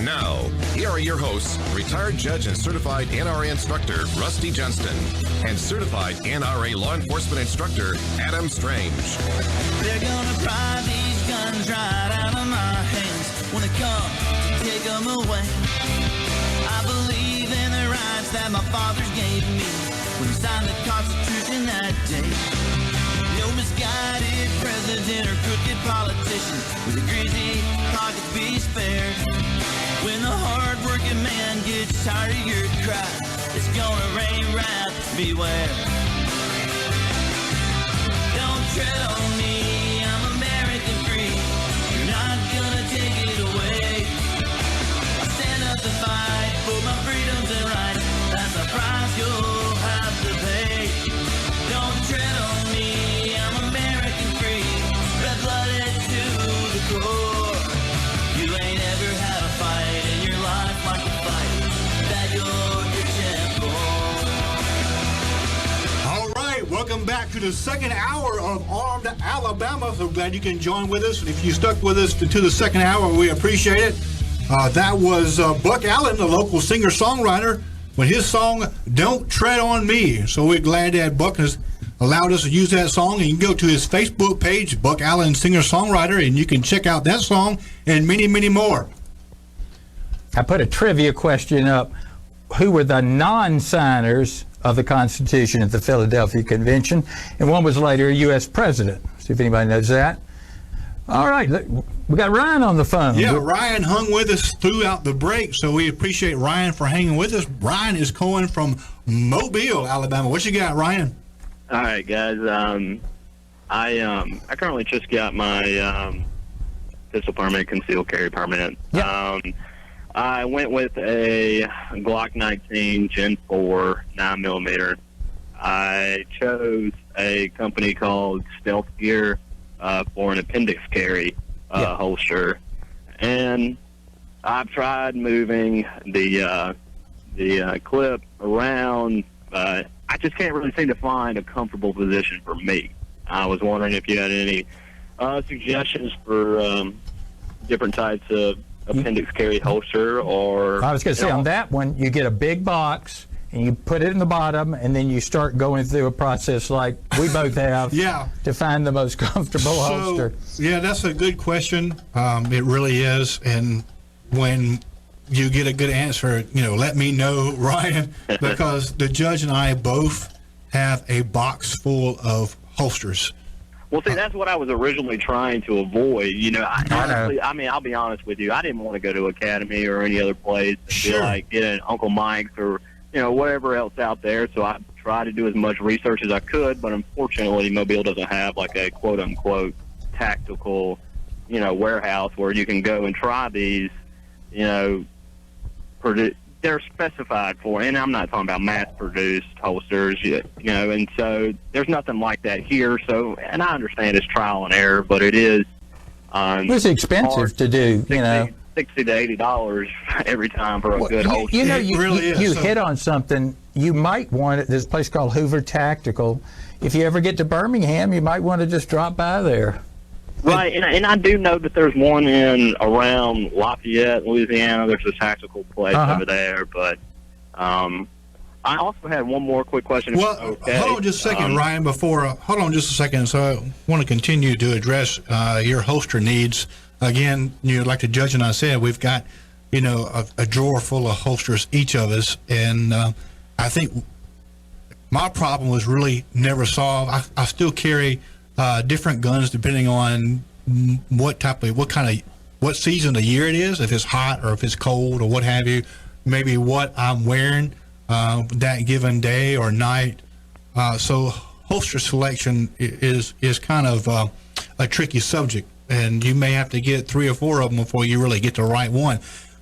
Now, here are your hosts, retired judge and certified NRA instructor Rusty Johnston and certified NRA law enforcement instructor Adam Strange. They're gonna pry these guns right out of my hands when it comes to take them away. I believe in the rights that my fathers gave me when we signed the Constitution that day. No misguided president or crooked politician with a greasy pocket be spared. When the hard-working man gets tired of your cry, it's gonna rain rap, beware. Don't tread on me, I'm American free. You're not gonna take it away. I stand up to fight for my freedoms and rights. That's the price you'll have to pay. Don't tread on me, I'm American free. Red-blooded to the core. You ain't ever had a fight in your life like the fight that you're itching for. All right, welcome back to the second hour of Armed Alabama. So glad you can join with us. If you stuck with us to the second hour, we appreciate it. That was Buck Allen, the local singer-songwriter, with his song, Don't Tread on Me. So we're glad that Buck has allowed us to use that song. And you can go to his Facebook page, Buck Allen, singer-songwriter, and you can check out that song and many, many more. I put a trivia question up. Who were the non-signers of the Constitution at the Philadelphia Convention? And one was later a U.S. president. See if anybody knows that. All right, look, we got Ryan on the phone. Yeah, Ryan hung with us throughout the break, so we appreciate Ryan for hanging with us. Ryan is calling from Mobile, Alabama. What you got, Ryan? All right, guys. I currently just got my pistol permit, concealed carry permit. Yep. I went with a Glock 19 Gen 4 9mm. I chose a company called Stealth Gear for an appendix carry holster, and I've tried moving the clip around. I just can't really seem to find a comfortable position for me. I was wondering if you had any suggestions for different types of appendix carry holster, or I was going to say on that one, you get a big box and you put it in the bottom, and then you start going through a process like we both have to find the most comfortable holster. Yeah, that's a good question. It really is. And when you get a good answer, let me know, Ryan, because the judge and I both have a box full of holsters. Well, see, that's what I was originally trying to avoid. Honestly, I'll be honest with you. I didn't want to go to Academy or any other place and be like getting Uncle Mike's or whatever else out there. So I tried to do as much research as I could, but unfortunately, Mobile doesn't have like a quote unquote tactical, warehouse where you can go and try these. They're specified for, and I'm not talking about mass-produced holsters, and so there's nothing like that here. So, and I understand it's trial and error, but it is. It's expensive to do, $60 to $80 every time for a good holster. You hit on something. You might want it. There's a place called Hoover Tactical. If you ever get to Birmingham, you might want to just drop by there. Right, and I do know that there's one around Lafayette, Louisiana. There's a tactical place over there, but I also had one more quick question. Well, hold on just a second, Ryan. Hold on just a second. So I want to continue to address your holster needs. Again, like the judge and I said, we've got a drawer full of holsters, each of us, and I think my problem was really never solved. I still carry different guns depending on what season of the year it is, if it's hot or if it's cold or what have you, maybe what I'm wearing that given day or night. So holster selection is kind of a tricky subject, and you may have to get 3 or 4 of them before you really get the right one.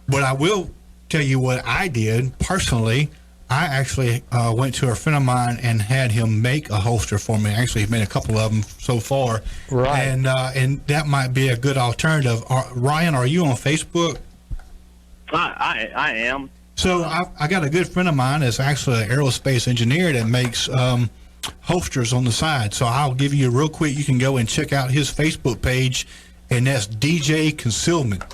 But I will tell you what I did personally. I actually went to a friend of mine and had him make a holster for me. Actually, he's made a couple of them so far. Right. And that might be a good alternative. Ryan, are you on Facebook? I am. So I got a good friend of mine that's actually an aerospace engineer that makes holsters on the side. So I'll give you real quick. You can go and check out his Facebook page, and that's DJ Concealment.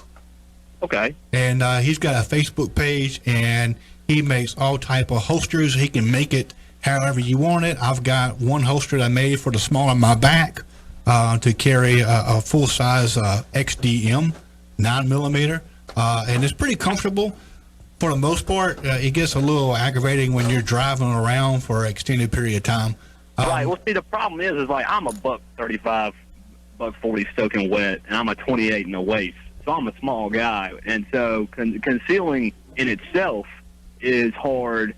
Okay. And he's got a Facebook page, and he makes all type of holsters. He can make it however you want it. I've got one holster that I made for the small of my back to carry a full-size XDM 9mm, and it's pretty comfortable. For the most part, it gets a little aggravating when you're driving around for an extended period of time. Right. Well, see, the problem is like I'm a $135, $140 soaking wet, and I'm a 28 in the waist, so I'm a small guy, and so concealing in itself is hard,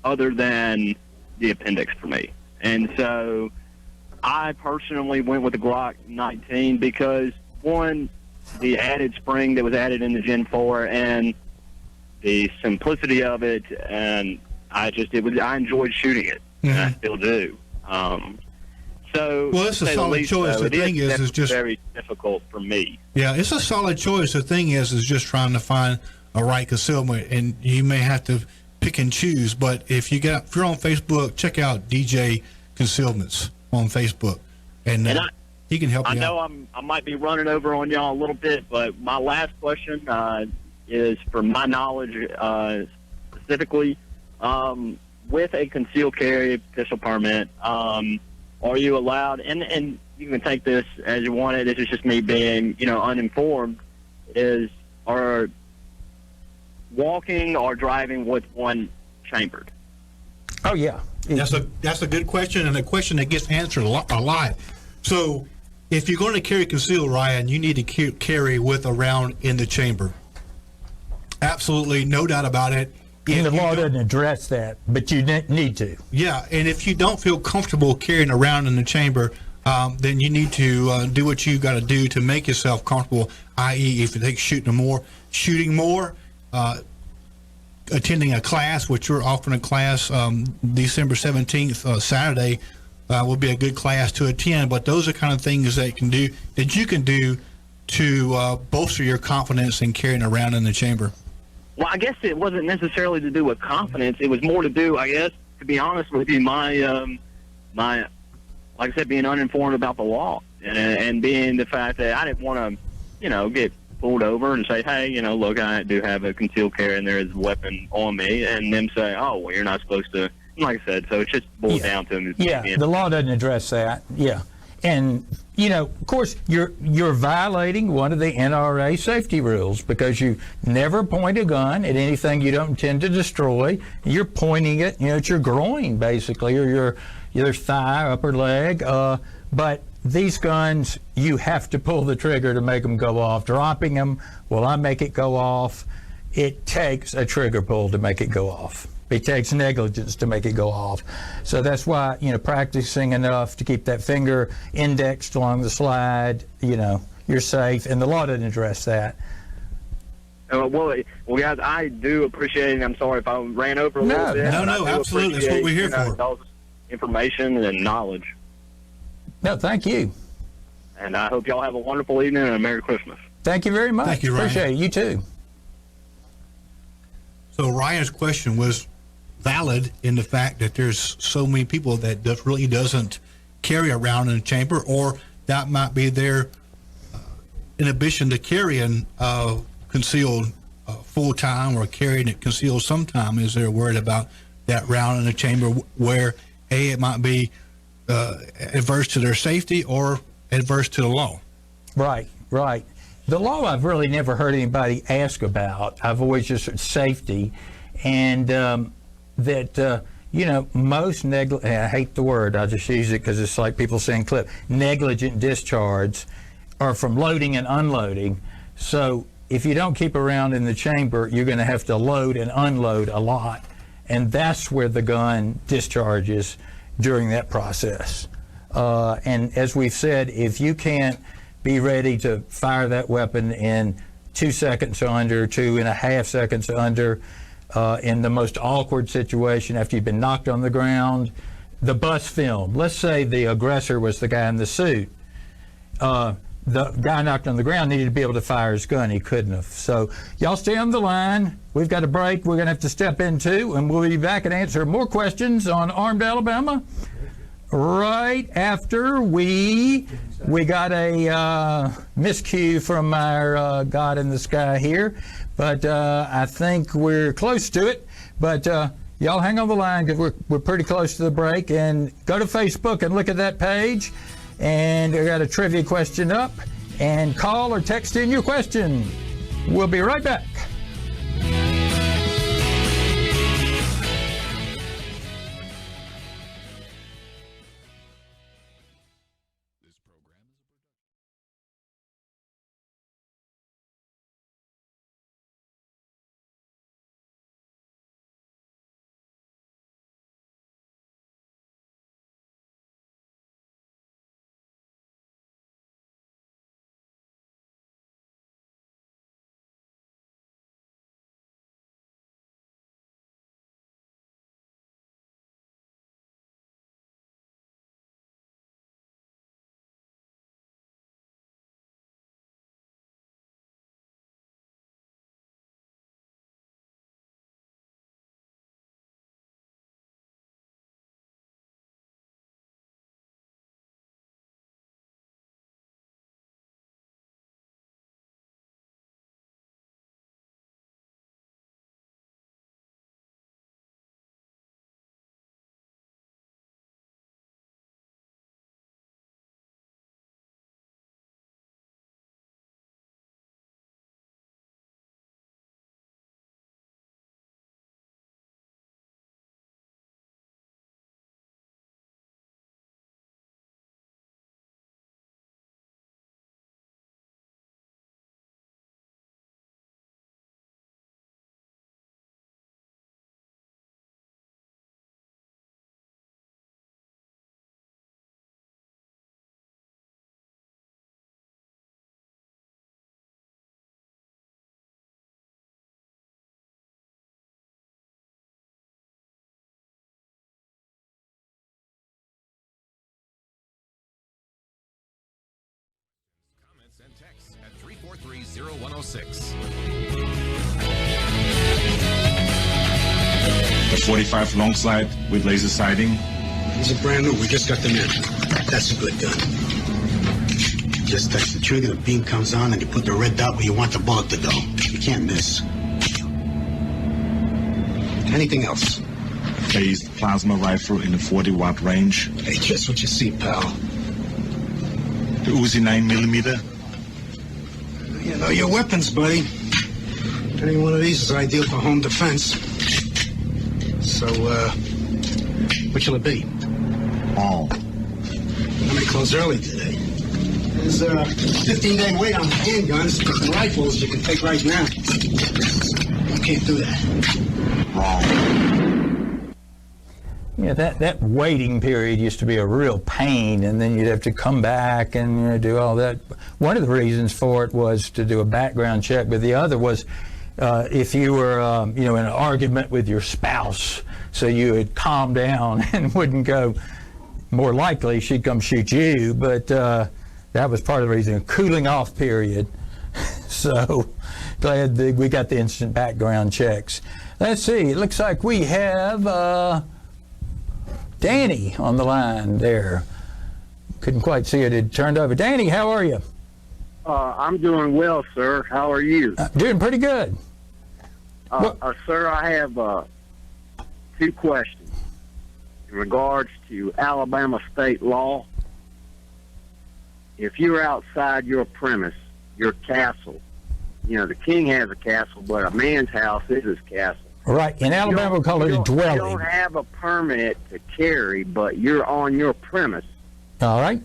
other than the appendix for me. And so I personally went with the Glock 19 because, one, the added spring that was added in the Gen 4 and the simplicity of it, and I enjoyed shooting it, and I still do. So, well, it's a solid choice. The thing is just very difficult for me. Yeah, it's a solid choice. The thing is just trying to find a right concealment, and you may have to pick and choose. But if you're on Facebook, check out DJ Concealments on Facebook, and he can help you out. I know I might be running over on y'all a little bit, but my last question is, from my knowledge, specifically, with a concealed carry pistol permit, are you allowed, and you can take this as you want it, this is just me being, uninformed, are walking or driving with one chambered? Oh, yeah. That's a good question, and a question that gets answered a lot. So if you're going to carry concealed, Ryan, you need to carry with a round in the chamber. Absolutely, no doubt about it. And the law doesn't address that, but you need to. Yeah, and if you don't feel comfortable carrying around in the chamber, then you need to do what you got to do to make yourself comfortable, i.e. if it takes shooting more, attending a class, which we're offering a class December 17th, Saturday, will be a good class to attend. But those are kind of things that you can do to bolster your confidence in carrying around in the chamber. Well, I guess it wasn't necessarily to do with confidence. It was more to do, I guess, to be honest with you, my like I said, being uninformed about the law, and being the fact that I didn't want to, get pulled over and say, hey, look, I do have a concealed carry and there is a weapon on me, and them say, oh, well, you're not supposed to. Like I said, so it just boils down to the law doesn't address that. Yeah. And, of course, you're violating one of the NRA safety rules because you never point a gun at anything you don't intend to destroy. You're pointing it, at your groin, basically, or your thigh, upper leg. But these guns, you have to pull the trigger to make them go off. Dropping them, will I make it go off? It takes a trigger pull to make it go off. It takes negligence to make it go off. So that's why, practicing enough to keep that finger indexed along the slide, you're safe. And the law doesn't address that. Well, guys, I do appreciate it. I'm sorry if I ran over a little bit. No, absolutely. That's what we're here for. Y'all's information and knowledge. No, thank you. And I hope y'all have a wonderful evening and a Merry Christmas. Thank you very much. Thank you, Ryan. Appreciate it. You too. So Ryan's question was valid in the fact that there's so many people that really doesn't carry around in the chamber, or that might be their inhibition to carrying concealed full-time or carrying it concealed sometime, is they're worried about that round in the chamber where, it might be adverse to their safety or adverse to the law. Right. The law I've really never heard anybody ask about. I've always just heard safety, and that, most I hate the word, I just use it because it's like people saying negligent discharge are from loading and unloading. So if you don't keep around in the chamber, you're going to have to load and unload a lot. And that's where the gun discharges during that process. And as we've said, if you can't be ready to fire that weapon in 2 seconds or under, 2.5 seconds or under, in the most awkward situation after you've been knocked on the ground, the bus film. Let's say the aggressor was the guy in the suit. the guy knocked on the ground needed to be able to fire his gun. He couldn't have. So y'all stay on the line. We've got a break we're going to have to step into, and we'll be back and answer more questions on Armed Alabama right after we got a miscue from our God in the sky here, but I think we're close to it. But y'all hang on the line because we're pretty close to the break, and go to Facebook and look at that page. And I got a trivia question up, and call or text in your question. We'll be right back. And text at 343-0106. A 45 long slide with laser sighting. These are brand new. We just got them in. That's a good gun. Just touch the trigger, the beam comes on, and you put the red dot where you want the bullet to go. You can't miss. Anything else? Phased plasma rifle in the 40-watt range. Hey, just what you see, pal. The Uzi 9mm. You know your weapons, buddy. Any one of these is ideal for home defense. So, what shall it be? All. Let me close early today. There's a 15-day wait on the handguns. The rifles you can take right now. You can't do that. Wrong. Yeah, that waiting period used to be a real pain, and then you'd have to come back and do all that. One of the reasons for it was to do a background check, but the other was if you were, in an argument with your spouse, so you would calm down and wouldn't go. More likely, she'd come shoot you, but that was part of the reason. A cooling off period. So glad that we got the instant background checks. Let's see. It looks like we have. Danny on the line there. Couldn't quite see it. It turned over. Danny, how are you? I'm doing well, sir. How are you? Doing pretty good. Sir, I have two questions in regards to Alabama state law. If you're outside your premise, your castle, the king has a castle, but a man's house is his castle. Right. In Alabama, we call it a dwelling. You don't have a permit to carry, but you're on your premise. All right.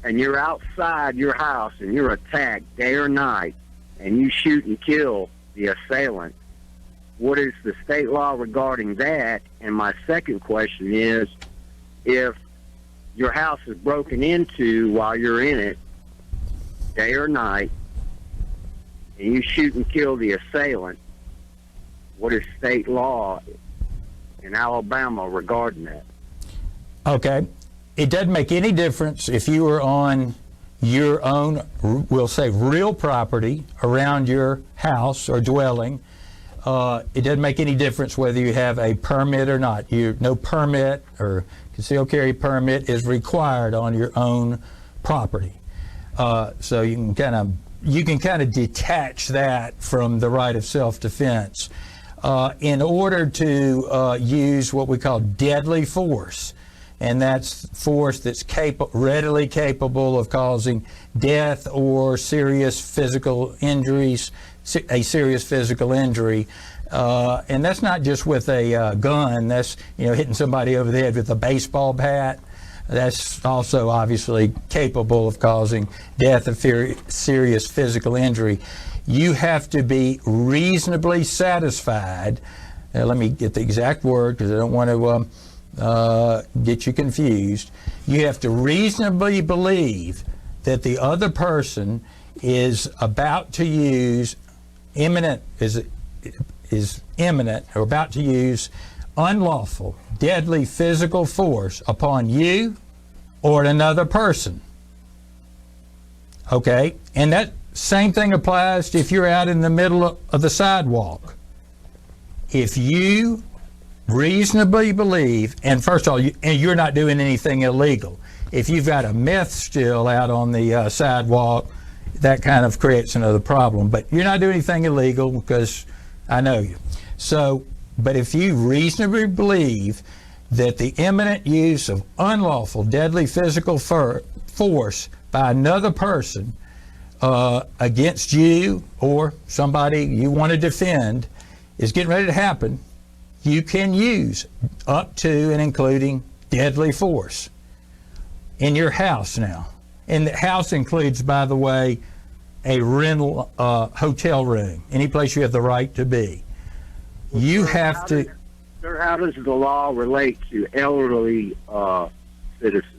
And you're outside your house, and you're attacked day or night, and you shoot and kill the assailant. What is the state law regarding that? And my second question is, if your house is broken into while you're in it, day or night, and you shoot and kill the assailant, what is state law in Alabama regarding that? Okay. It doesn't make any difference if you were on your own, we'll say, real property around your house or dwelling, it doesn't make any difference whether you have a permit or not. No permit or concealed carry permit is required on your own property. So you can kind of detach that from the right of self-defense. In order to use what we call deadly force, and that's force that's readily capable of causing death or serious physical injuries, a serious physical injury. And that's not just with a gun. That's, hitting somebody over the head with a baseball bat. That's also obviously capable of causing death or serious physical injury. You have to be reasonably satisfied. Let me get the exact word because I don't want to get you confused. You have to reasonably believe that the other person is about to use is imminent or about to use unlawful, deadly physical force upon you or another person. Okay? And that same thing applies to if you're out in the middle of the sidewalk. If you reasonably believe, and first of all, you're not doing anything illegal. If you've got a meth still out on the sidewalk, that kind of creates another problem. But you're not doing anything illegal because I know you. So, but if you reasonably believe that the imminent use of unlawful, deadly physical force by another person against you or somebody you want to defend is getting ready to happen, you can use up to and including deadly force in your house now. And the house includes, by the way, a rental hotel room, any place you have the right to be. You have to... Sir, how does the law relate to elderly citizens?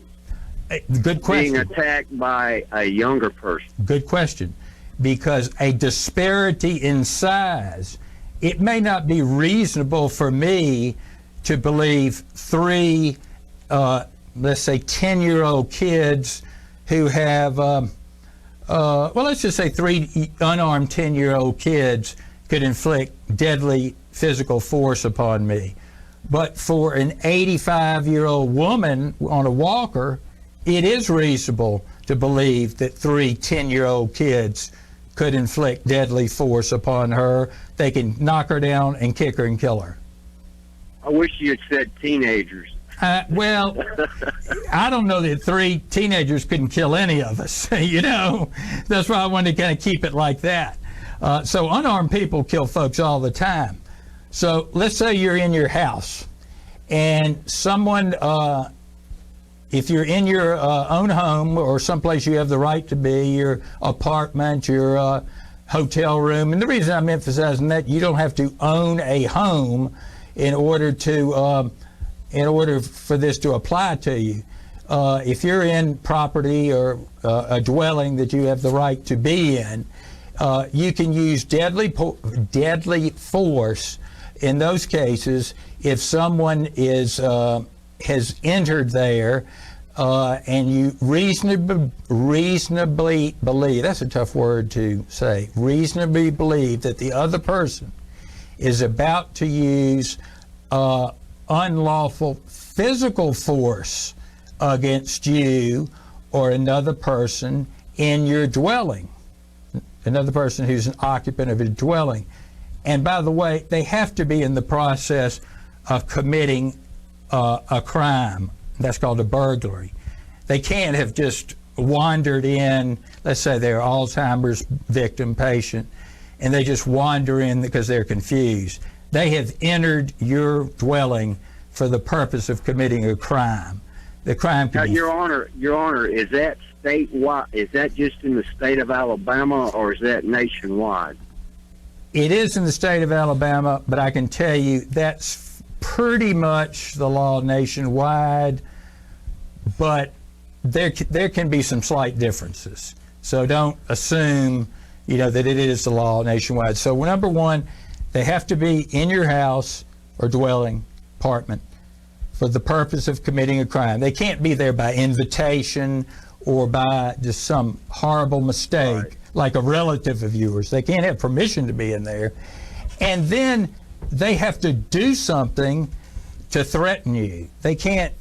Good question. Being attacked by a younger person. Good question. Because a disparity in size, it may not be reasonable for me to believe three, let's say 10-year-old kids who have, well, let's just say three unarmed 10-year-old kids could inflict deadly physical force upon me. But for an 85-year-old woman on a walker, it is reasonable to believe that three 10-year-old kids could inflict deadly force upon her. They can knock her down and kick her and kill her. I wish you had said teenagers. Well, I don't know that three teenagers couldn't kill any of us, That's why I wanted to kind of keep it like that. So unarmed people kill folks all the time. So let's say you're in your house and someone, if you're in your own home or someplace you have the right to be, your apartment, your hotel room, and the reason I'm emphasizing that, you don't have to own a home in order for this to apply to you. If you're in property or a dwelling that you have the right to be in, you can use deadly force in those cases if someone has entered there and you reasonably believe, that's a tough word to say, reasonably believe that the other person is about to use unlawful physical force against you or another person in your dwelling, another person who's an occupant of a dwelling. And by the way, they have to be in the process of committing a crime. That's called a burglary. They can't have just wandered in, let's say they're Alzheimer's victim patient, and they just wander in because they're confused. They have entered your dwelling for the purpose of committing a crime. The crime could be... Your Honor, is that statewide? Is that just in the state of Alabama, or is that nationwide? It is in the state of Alabama, but I can tell you that's pretty much the law nationwide, but there can be some slight differences. So don't assume, that it is the law nationwide. So number one, they have to be in your house or dwelling, apartment, for the purpose of committing a crime. They can't be there by invitation or by just some horrible mistake, like a relative of yours. They can't have permission to be in there. And then they have to do something to threaten you. They can't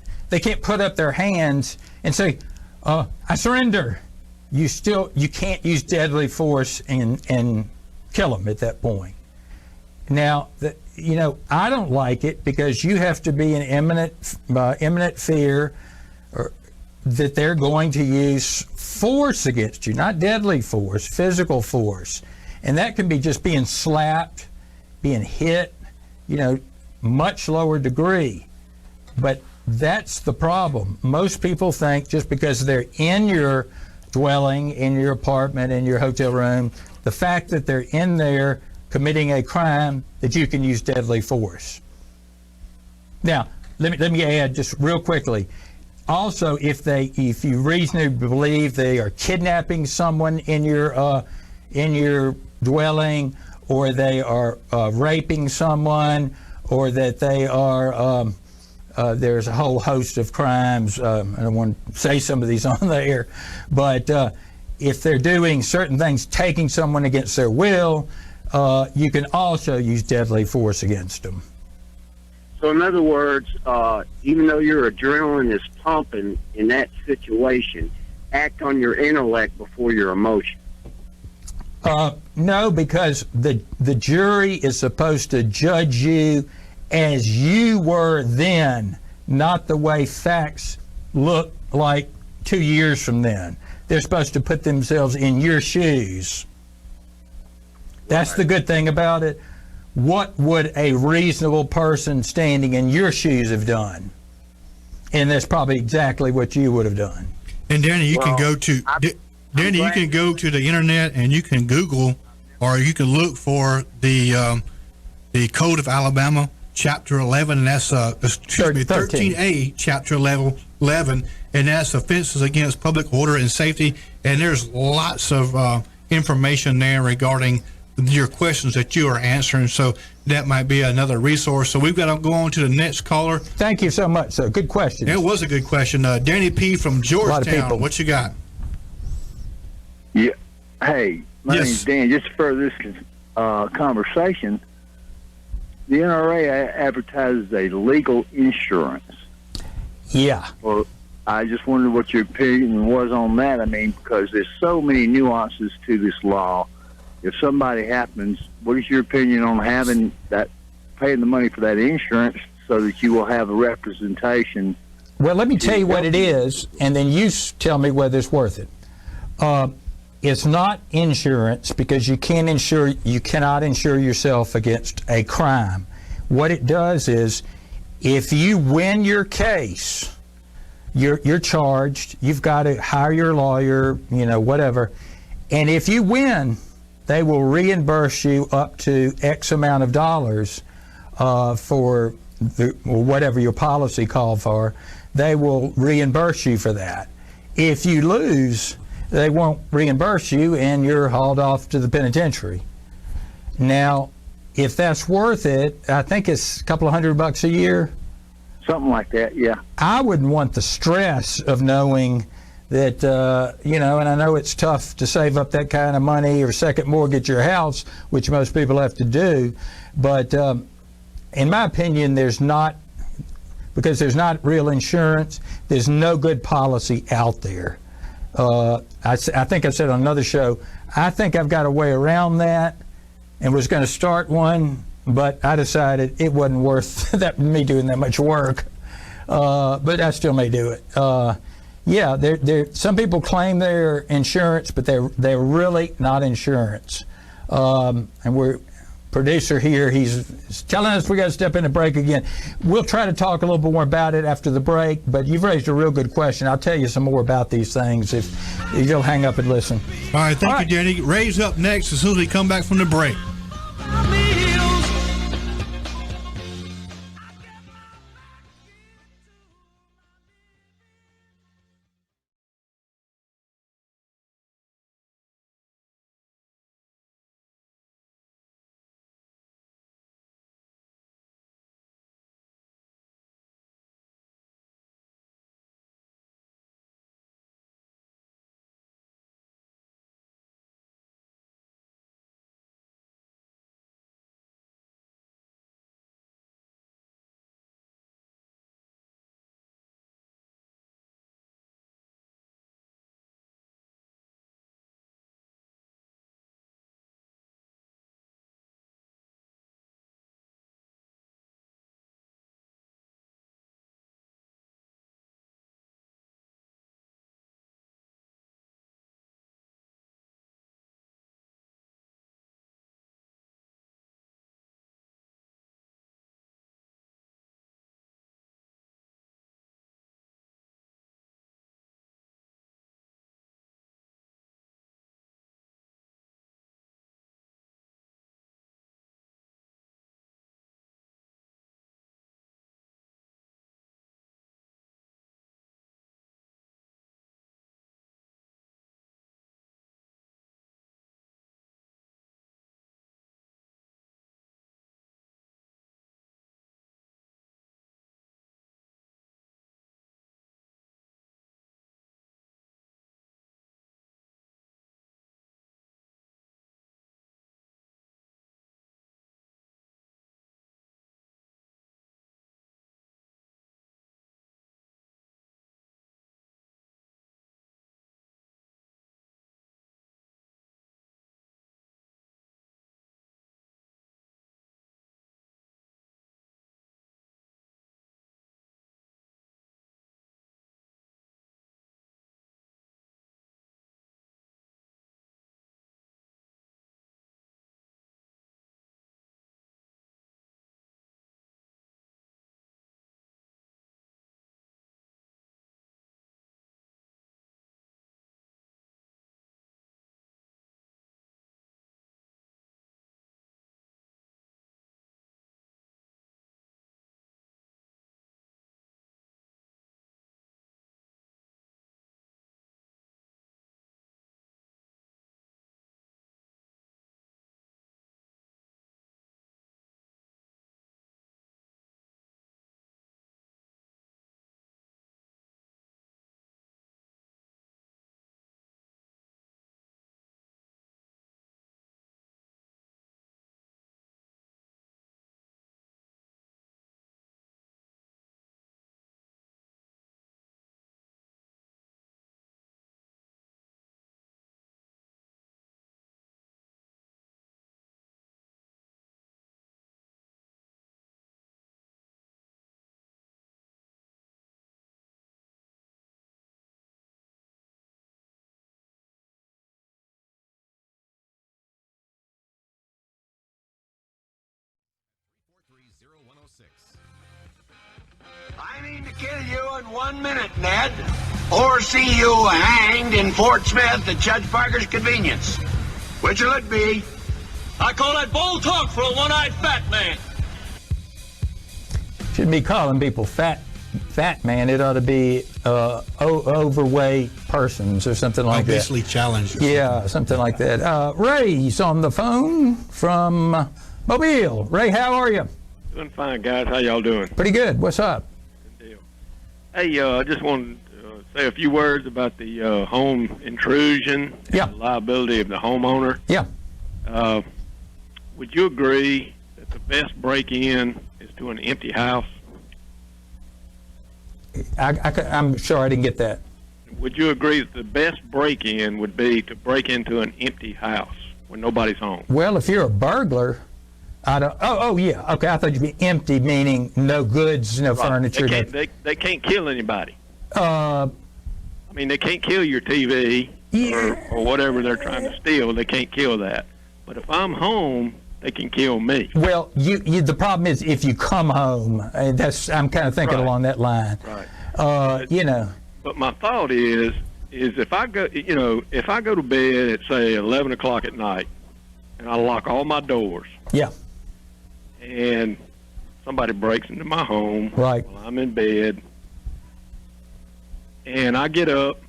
put up their hands and say, I surrender. You can't use deadly force and kill them at that point. Now, I don't like it because you have to be in imminent fear that they're going to use force against you, not deadly force, physical force. And that can be just being slapped, being hit, much lower degree. But that's the problem. Most people think just because they're in your dwelling, in your apartment, in your hotel room, the fact that they're in there committing a crime, that you can use deadly force. Now, let me add just real quickly. Also, if you reasonably believe they are kidnapping someone in your dwelling, or they are raping someone, or that they are there's a whole host of crimes. I don't want to say some of these on the air, but if they're doing certain things, taking someone against their will, you can also use deadly force against them. So in other words, even though your adrenaline is pumping in that situation, act on your intellect before your emotion. No, because the jury is supposed to judge you as you were then, not the way facts look like 2 years from then. They're supposed to put themselves in your shoes. That's the good thing about it. What would a reasonable person standing in your shoes have done? And that's probably exactly what you would have done. And Danny, you can go to the internet and you can Google, or you can look for the Code of Alabama, Chapter 11, and that's 13A, Chapter 11, and that's offenses against public order and safety. And there's lots of information there regarding your questions that you are answering, so that might be another resource. So we've got to go on to the next caller. Thank you so much. So good question. It was a good question. Danny P. from Georgetown. What you got? Yeah. Hey, my name's Dan. Just for this conversation, the NRA advertises a legal insurance. Yeah. Well, I just wondered what your opinion was on that. I mean, because there's so many nuances to this law. If somebody happens, what is your opinion on having that, paying the money for that insurance so that you will have a representation? Well, let me tell you what it is, and then you tell me whether it's worth it. It's not insurance because you cannot insure yourself against a crime. What it does is, if you win your case, you're charged. You've got to hire your lawyer, whatever. And if you win, they will reimburse you up to X amount of dollars for whatever your policy called for. They will reimburse you for that. If you lose, they won't reimburse you, and you're hauled off to the penitentiary. Now, if that's worth it, I think it's a couple of $100 a year. Something like that, yeah. I wouldn't want the stress of knowing that, and I know it's tough to save up that kind of money or second mortgage your house, which most people have to do. But in my opinion, because there's not real insurance, there's no good policy out there. I think I said on another show, I think I've got a way around that and was going to start one, but I decided it wasn't worth me doing that much work. But I still may do it. Some people claim they're insurance, but they're really not insurance. And we're producer here, he's telling us we got to step in a break again. We'll try to talk a little bit more about it after the break, but you've raised a real good question. I'll tell you some more about these things if you'll hang up and listen. All right, thank you, Danny. Ray's up next as soon as we come back from the break. I mean to kill you in 1 minute, Ned, or see you hanged in Fort Smith at Judge Parker's convenience. Which will it be? I call that bold talk for a one-eyed fat man. Shouldn't be calling people fat man. It ought to be overweight persons or something like Obviously that. challenged. Yeah, something like that. Ray's on the phone from Mobile. Ray, how are you? Doing fine, guys. How y'all doing? Pretty good. What's up? Good deal. Hey, I just wanted to say a few words about the home intrusion and the liability of the homeowner. Yeah. Would you agree that the best break-in is to an empty house? I'm sorry, I didn't get that. Would you agree that the best break-in would be to break into an empty house when nobody's home? Well, if you're a burglar, I don't. Oh, yeah. Okay, I thought you'd be empty, meaning no goods, no furniture. They can't kill anybody. I mean, they can't kill your TV or whatever they're trying to steal. They can't kill that. But if I'm home, they can kill me. Well, the problem is if you come home, and I'm kind of thinking along that line. Right. You know. But my thought is if I go, if I go to bed at say 11 o'clock at night, and I lock all my doors. Yeah. And somebody breaks into my home while I'm in bed, and I get up,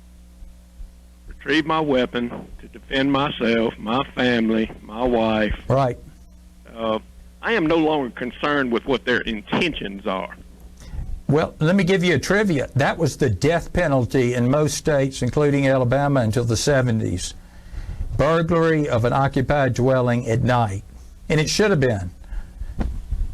retrieve my weapon to defend myself, my family, my wife. Right. I am no longer concerned with what their intentions are. Well, let me give you a trivia. That was the death penalty in most states, including Alabama, until the 70s. Burglary of an occupied dwelling at night. And it should have been.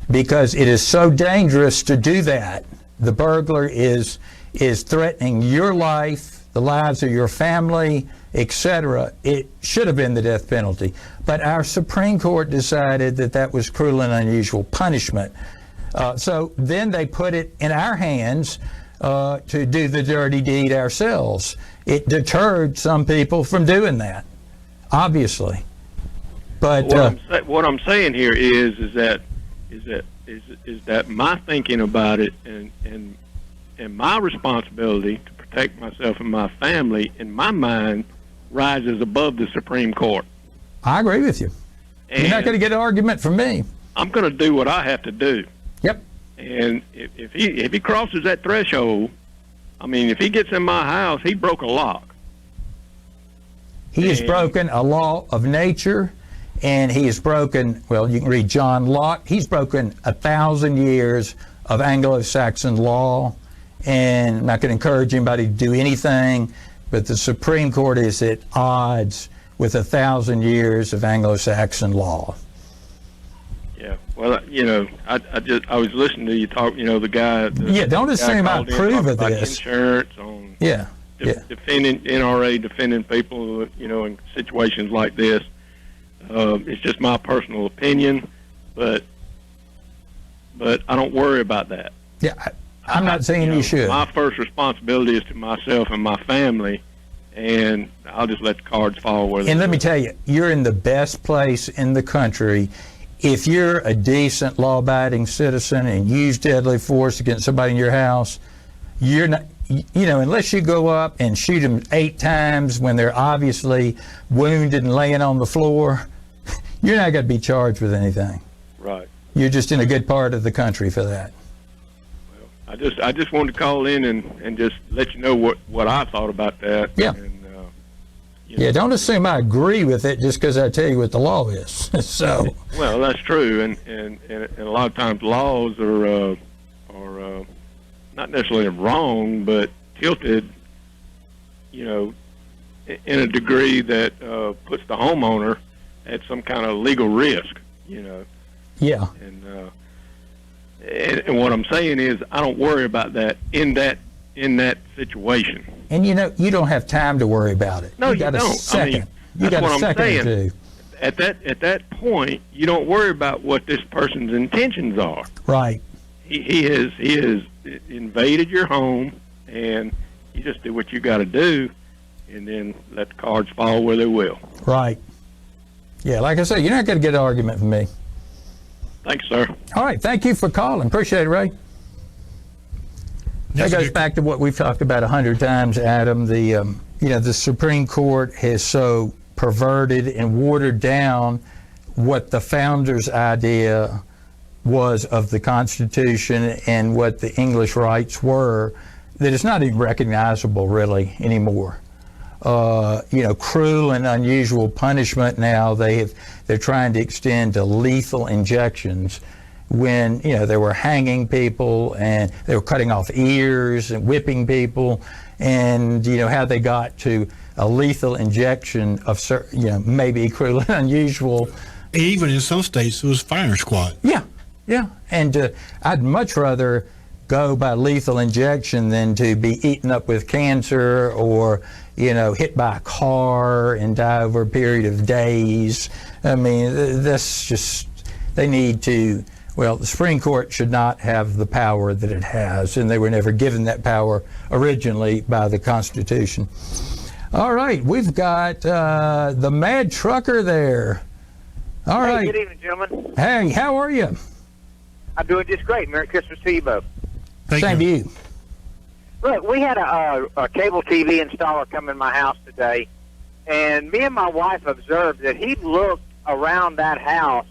Because it is so dangerous to do that. The burglar is threatening your life, the lives of your family, etc. It should have been the death penalty. But our Supreme Court decided that that was cruel and unusual punishment. So then they put it in our hands to do the dirty deed ourselves. It deterred some people from doing that, obviously. But what I'm saying here is that my thinking about it and my responsibility to protect myself and my family, in my mind, rises above the Supreme Court. I agree with you. You're not going to get an argument from me. I'm going to do what I have to do. Yep. And if he crosses that threshold, I mean, if he gets in my house, he broke a lock. He has broken a law of nature, and he has broken, well, you can read John Locke, he's broken 1,000 years of Anglo-Saxon law, and I'm not going to encourage anybody to do anything, but the Supreme Court is at odds with 1,000 years of Anglo-Saxon law. Yeah, well, I was listening to you talk. The guy. Don't assume I approve of this. Insurance on. Defending NRA, defending people. In situations like this. It's just my personal opinion, but I don't worry about that. Yeah, I'm not saying you should. My first responsibility is to myself and my family, and I'll just let the cards fall where they And let me tell you, you're in the best place in the country. If you're a decent, law-abiding citizen and use deadly force against somebody in your house, you're not, unless you go up and shoot them 8 times when they're obviously wounded and laying on the floor, you're not going to be charged with anything. Right. You're just in a good part of the country for that. Well, I just wanted to call in and just let you know what I thought about that. Yeah. And, don't assume I agree with it just because I tell you what the law is. So. Well, that's true, and a lot of times laws are not necessarily wrong, but tilted, in a degree that puts the homeowner at some kind of legal risk, Yeah. And what I'm saying is, I don't worry about that in that situation. And you don't have time to worry about it. No, you got you don't. A second. That's got what a second I'm saying. to do. At that point, you don't worry about what this person's intentions are. Right. He has invaded your home, and you just do what you got to do, and then let the cards fall where they will. Right. Yeah, like I said, you're not going to get an argument from me. Thanks, sir. All right. Thank you for calling. Appreciate it, Ray. That goes back to what we've talked about 100 times, Adam. The Supreme Court has so perverted and watered down what the founders' idea was of the Constitution and what the English rights were, that it's not even recognizable really anymore. Cruel and unusual punishment now they're trying to extend to lethal injections, when they were hanging people and they were cutting off ears and whipping people, and how they got to a lethal injection of maybe cruel and unusual. Even in some states it was firing squad. Yeah, and I'd much rather go by lethal injection than to be eaten up with cancer or hit by a car and die over a period of days. I mean, that's just, they need to. Well, the Supreme Court should not have the power that it has, and they were never given that power originally by the Constitution. All right, we've got the Mad Trucker there. All right. Good evening, gentlemen. Hey, how are you? I'm doing just great. Merry Christmas to you both. Same to you. Look, we had a cable TV installer come in my house today, and me and my wife observed that he looked around that house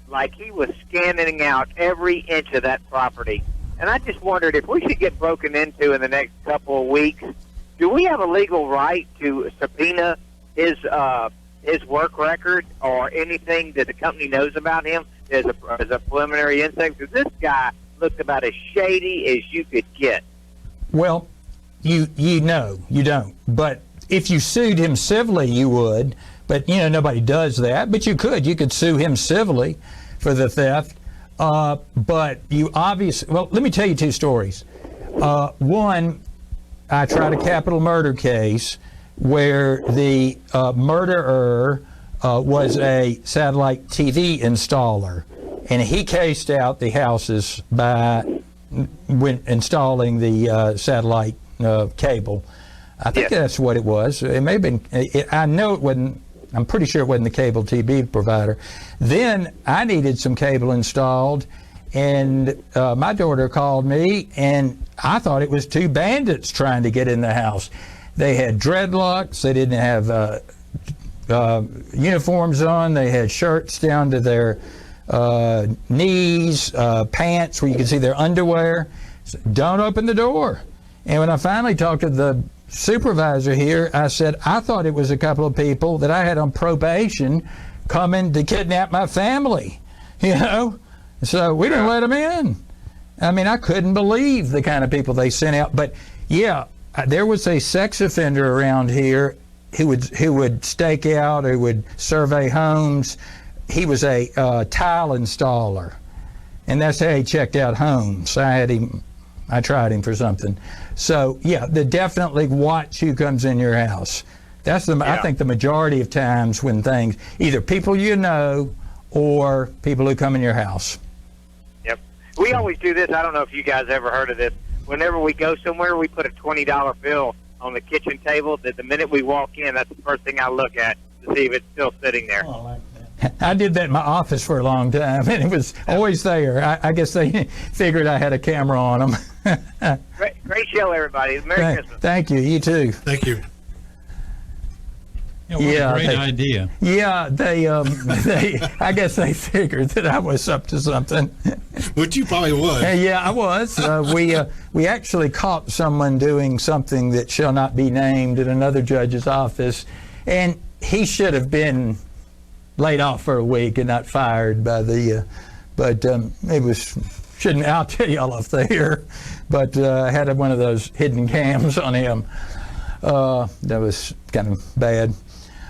like he was scanning out every inch of that property. And I just wondered if we should get broken into in the next couple of weeks, do we have a legal right to subpoena his work record or anything that the company knows about him as a preliminary inspection? Because this guy looked about as shady as you could get. Well, you don't. But if you sued him civilly, you would. But, nobody does that. But you could sue him civilly for the theft. But you obviously, well, let me tell you two stories. One, I tried a capital murder case where the murderer was a satellite TV installer. And he cased out the houses when installing the satellite cable. I think that's what it was. It may have been. I know it wasn't. I'm pretty sure it wasn't the cable TV provider. Then I needed some cable installed, and my daughter called me, and I thought it was two bandits trying to get in the house. They had dreadlocks. They didn't have uniforms on. They had shirts down to their knees, pants where you could see their underwear. So, don't open the door. And when I finally talked to the supervisor here, I said, I thought it was a couple of people that I had on probation coming to kidnap my family, So we didn't let them in. I mean, I couldn't believe the kind of people they sent out. But yeah, there was a sex offender around here who would stake out, who would survey homes. He was a tile installer, and that's how he checked out homes. I tried him for something. So yeah, they definitely watch who comes in your house. That's I think the majority of times when things, either people or people who come in your house. Yep. We always do this. I don't know if you guys ever heard of this. Whenever we go somewhere, we put a $20 bill on the kitchen table. That the minute we walk in, that's the first thing I look at to see if it's still sitting there. I did that in my office for a long time, and it was always there. I guess they figured I had a camera on them. Great show, everybody. Merry Christmas. Thank you. You too. Thank you. Yeah, what a great idea. Yeah, they I guess they figured that I was up to something. Which you probably was. Yeah, I was. We actually caught someone doing something that shall not be named in another judge's office, and he should have been laid off for a week and not fired by the. But it was shouldn't. I'll tell you all off the air. But I had one of those hidden cams on him. That was kind of bad.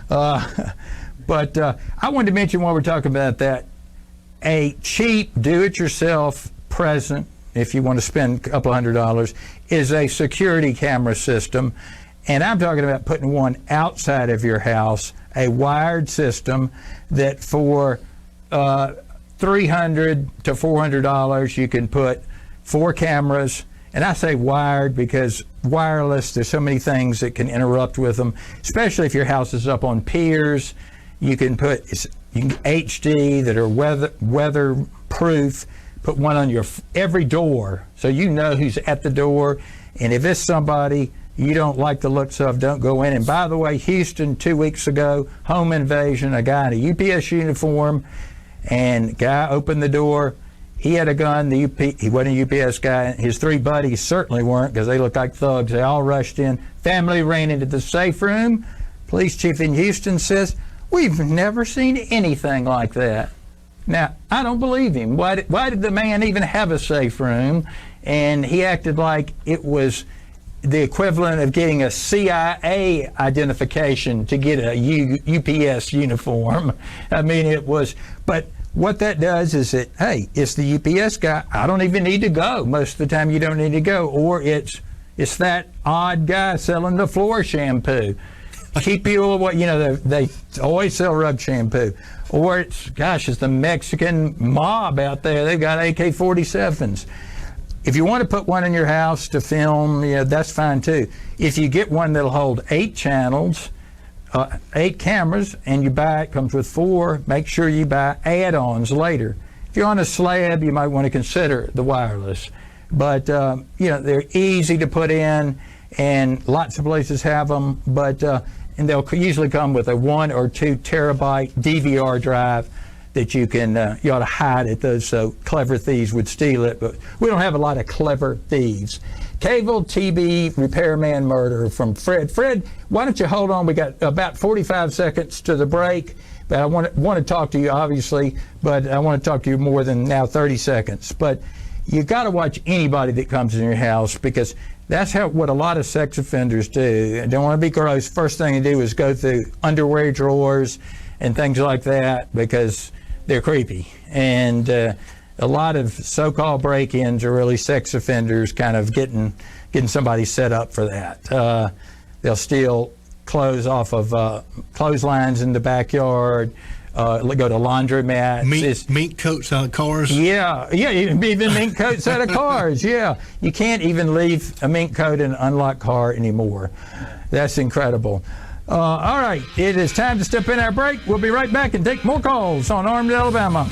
But I wanted to mention while we're talking about that, a cheap do-it-yourself present, if you want to spend a couple $100, is a security camera system. And I'm talking about putting one outside of your house, a wired system that for $300 to $400 you can put 4 cameras. And I say wired because wireless, there's so many things that can interrupt with them, especially if your house is up on piers. You can put HD that are weatherproof proof. Put one on every door so you know who's at the door. And if it's somebody you don't like the looks of, don't go in. And by the way, Houston 2 weeks ago, home invasion, a guy in a UPS uniform, and guy opened the door. He had a gun. He wasn't a UPS guy. His 3 buddies certainly weren't, because they looked like thugs. They all rushed in. Family ran into the safe room. Police chief in Houston says, "We've never seen anything like that." Now, I don't believe him. Why did the man even have a safe room? And he acted like it was the equivalent of getting a CIA identification to get a UPS uniform. I mean, it was, but what that does is that, hey, it's the UPS guy. I don't even need to go. Most of the time you don't need to go. Or it's that odd guy selling the floor shampoo. Keep you, they always sell rug shampoo. Or it's the Mexican mob out there. They've got AK-47s. If you want to put one in your house to film, that's fine too. If you get one that'll hold 8 channels, 8 cameras, and you buy it, comes with 4, make sure you buy add-ons later. If you're on a slab, you might want to consider the wireless. But, they're easy to put in, and lots of places have them, but, and they'll usually come with a 1 or 2 terabyte DVR drive that you ought to hide it, though, so clever thieves would steal it. But we don't have a lot of clever thieves. Cable TV repairman murder from Fred. Fred, why don't you hold on? We got about 45 seconds to the break. But I want to talk to you, obviously, but I want to talk to you more than now 30 seconds. But you got to watch anybody that comes in your house, because that's what a lot of sex offenders do. I don't want to be gross. First thing they do is go through underwear drawers and things like that, because they're creepy. And a lot of so-called break-ins are really sex offenders kind of getting somebody set up for that. They'll steal clothes off of clotheslines in the backyard, go to laundromats. Mink coats out of cars? Yeah, even mink coats out of cars, yeah. You can't even leave a mink coat in an unlocked car anymore. That's incredible. All right, it is time to step in our break. We'll be right back and take more calls on Armed Alabama.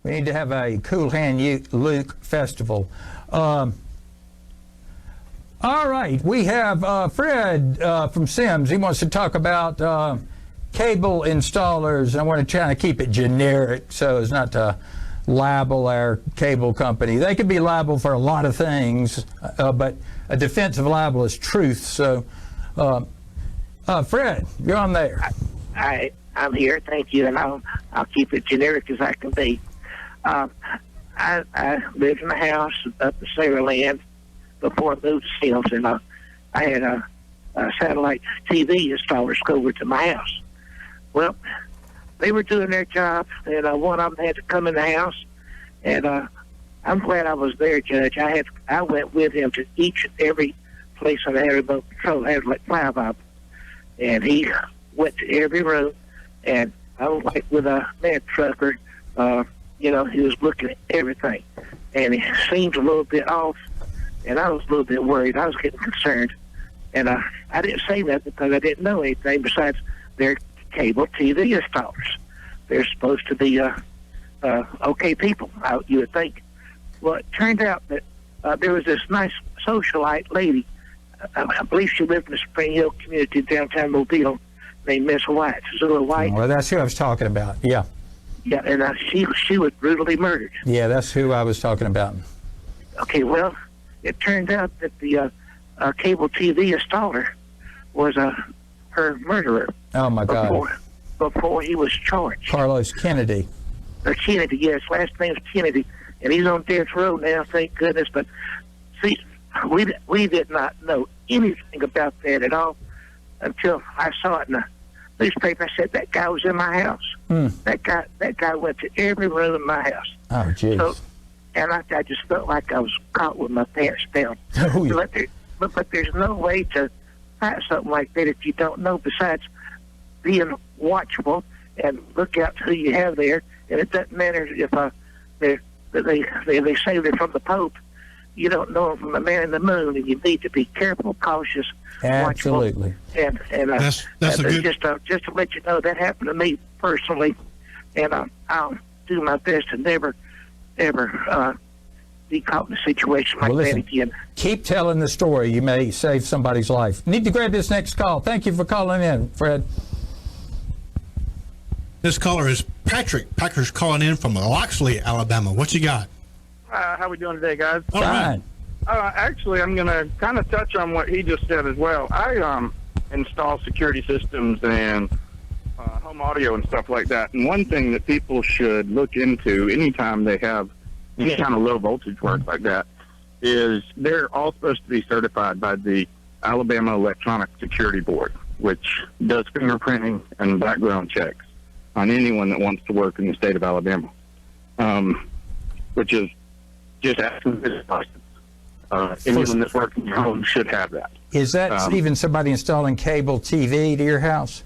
We need to have a Cool Hand Luke festival. All right, we have Fred from Sims. He wants to talk about cable installers. I want to try to keep it generic so as not to libel our cable company. They could be liable for a lot of things, but a defensive libel is truth. So, Fred, you're on there. I'm here, thank you, and I'll keep it generic as I can be. I lived in a house up in Saraland before I moved to Silverton. I had a satellite TV installers go over to my house. Well, they were doing their job, and one of them had to come in the house, and I'm glad I was there, Judge. I went with him to each and every place I had remote control. I had like 5 of them, and he went to every room, and I was like with a man trucker. He was looking at everything, and he seemed a little bit off, and I was a little bit worried. I was getting concerned, and I didn't say that because I didn't know anything besides they're cable TV installers. They're supposed to be okay people, you would think. Well, it turned out that there was this nice socialite lady. I believe she lived in the Spring Hill community downtown Mobile, named Miss White, Zula White. Well, that's who I was talking about. Yeah. Yeah, and she was brutally murdered. Yeah, that's who I was talking about. Okay, well, it turned out that the cable TV installer was her murderer. Oh, my God. Before he was charged. Carlos Kennedy. Kennedy, yes. Last name's Kennedy. And he's on death row now, thank goodness. But, see, we did not know anything about that at all until I saw it in the newspaper. I said, that guy was in my house. That guy went to every room in my house. Oh, jeez. So, and I just felt like I was caught with my pants down. Oh, yeah. But there's no way to fight something like that if you don't know, besides being watchful and look out who you have there. And it doesn't matter if they say they're from the Pope. You don't know them from the man in the moon, and you need to be careful, cautious, absolutely. Watchful. And that's a good... just to let you know, that happened to me personally, and I'll do my best to never ever be caught in a situation like that again. Keep telling the story. You may save somebody's life. Need to grab this next call. Thank you for calling in, Fred. This caller is Patrick. Patrick's calling in from Loxley, Alabama. What you got? How we doing today, guys? All right. Actually, I'm going to kind of touch on what he just said as well. I install security systems and home audio and stuff like that. And one thing that people should look into anytime they have any kind of low voltage work like that is they're all supposed to be certified by the Alabama Electronic Security Board, which does fingerprinting and background checks on anyone that wants to work in the state of Alabama, which is just asking for this license. Anyone that's working in your home should have that. Is that even somebody installing cable TV to your house?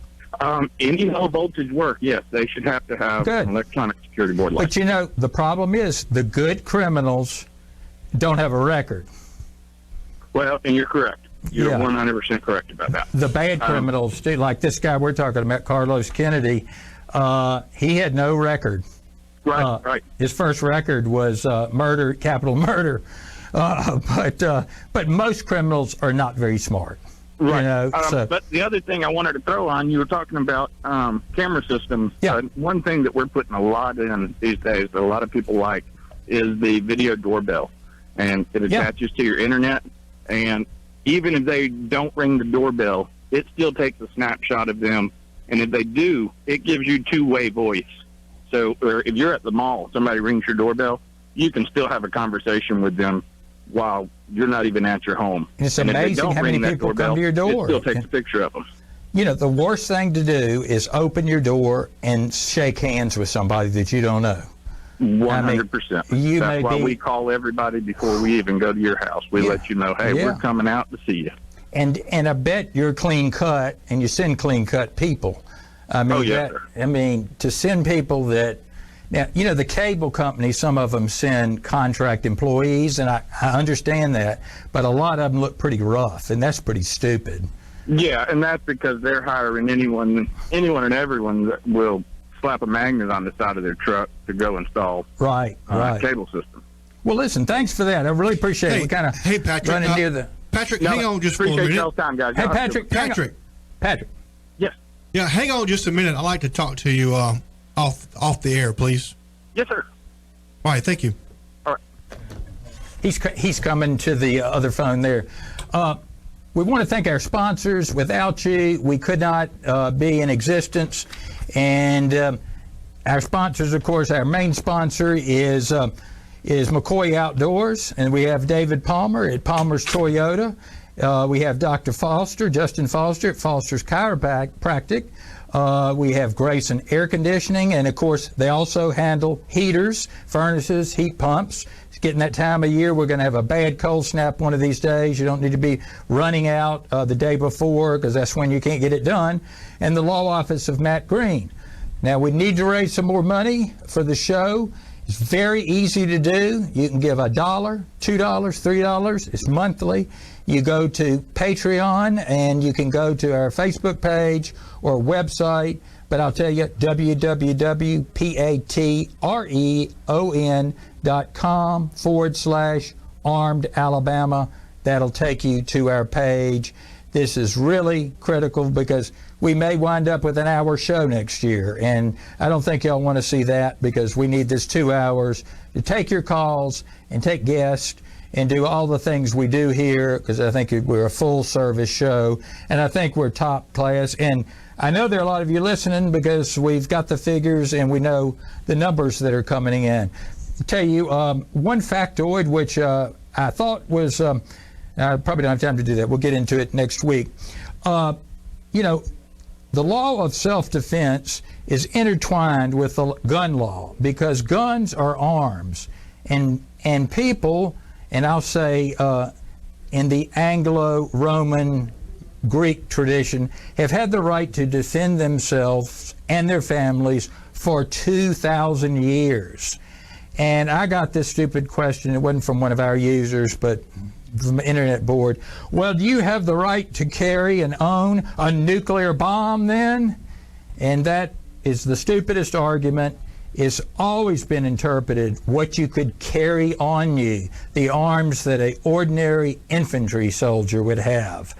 Any low voltage work, yes, they should have to have an electronic security board license. But you know, the problem is the good criminals don't have a record. Well, and you're correct. You're 100% correct about that. The bad criminals, like this guy we're talking about, Carlos Kennedy, he had no record. Right. His first record was murder, capital murder. But most criminals are not very smart. Right. You know, but the other thing I wanted to throw on, you were talking about camera systems. Yeah. One thing that we're putting a lot in these days that a lot of people like is the video doorbell. And it attaches to your internet. And even if they don't ring the doorbell, it still takes a snapshot of them. And if they do, it gives you two-way voice. So if you're at the mall, somebody rings your doorbell, you can still have a conversation with them while you're not even at your home. It's amazing how many people come to your door. It still takes a picture of them. You know, the worst thing to do is open your door and shake hands with somebody that you don't know. 100%. That's why we call everybody before we even go to your house. We let you know, hey, we're coming out to see you. And I bet you're clean cut, and you send clean cut people. I mean, to send people that. Now, you know, the cable companies, some of them send contract employees, and I understand that, but a lot of them look pretty rough, and that's pretty stupid. Yeah, and that's because they're hiring anyone and everyone that will slap a magnet on the side of their truck to go install cable system. Well, listen, thanks for that. I really appreciate it. We kind of Patrick, running near the... Patrick, hang on just for a minute. Appreciate y'all's time, guys. Hey, Patrick. Patrick. Yes. Yeah, hang on just a minute. I'd like to talk to you off the air, please. Yes, sir. All right, thank you. He's coming to the other phone there. We want to thank our sponsors. Without you, we could not be in existence. And our sponsors, of course, our main sponsor is McCoy Outdoors, and we have David Palmer at Palmer's Toyota. We have Dr. Foster, Justin Foster at Foster's Chiropractic. We have Grayson Air Conditioning, and of course, they also handle heaters, furnaces, heat pumps. It's getting that time of year. We're going to have a bad cold snap one of these days. You don't need to be running out the day before, because that's when you can't get it done. And the law office of Matt Green. Now, we need to raise some more money for the show. It's very easy to do. You can give $1, $2, $3. It's monthly. You go to Patreon, and you can go to our Facebook page or website. But I'll tell you, www.patreon.com/Armed Alabama. That'll take you to our page. This is really critical because we may wind up with an hour show next year, and I don't think y'all want to see that, because we need this 2 hours to take your calls and take guests and do all the things we do here, because I think we're a full service show, and I think we're top class. And I know there are a lot of you listening because we've got the figures and we know the numbers that are coming in. I'll tell you one factoid which I thought was, I probably don't have time to do that. We'll get into it next week. You know, the law of self-defense is intertwined with the gun law, because guns are arms, and people, and I'll say in the Anglo-Roman Greek tradition, have had the right to defend themselves and their families for 2,000 years. And I got this stupid question. It wasn't from one of our users, but from the internet board. Well, do you have the right to carry and own a nuclear bomb then? And that is the stupidest argument. It's always been interpreted what you could carry on you, the arms that an ordinary infantry soldier would have.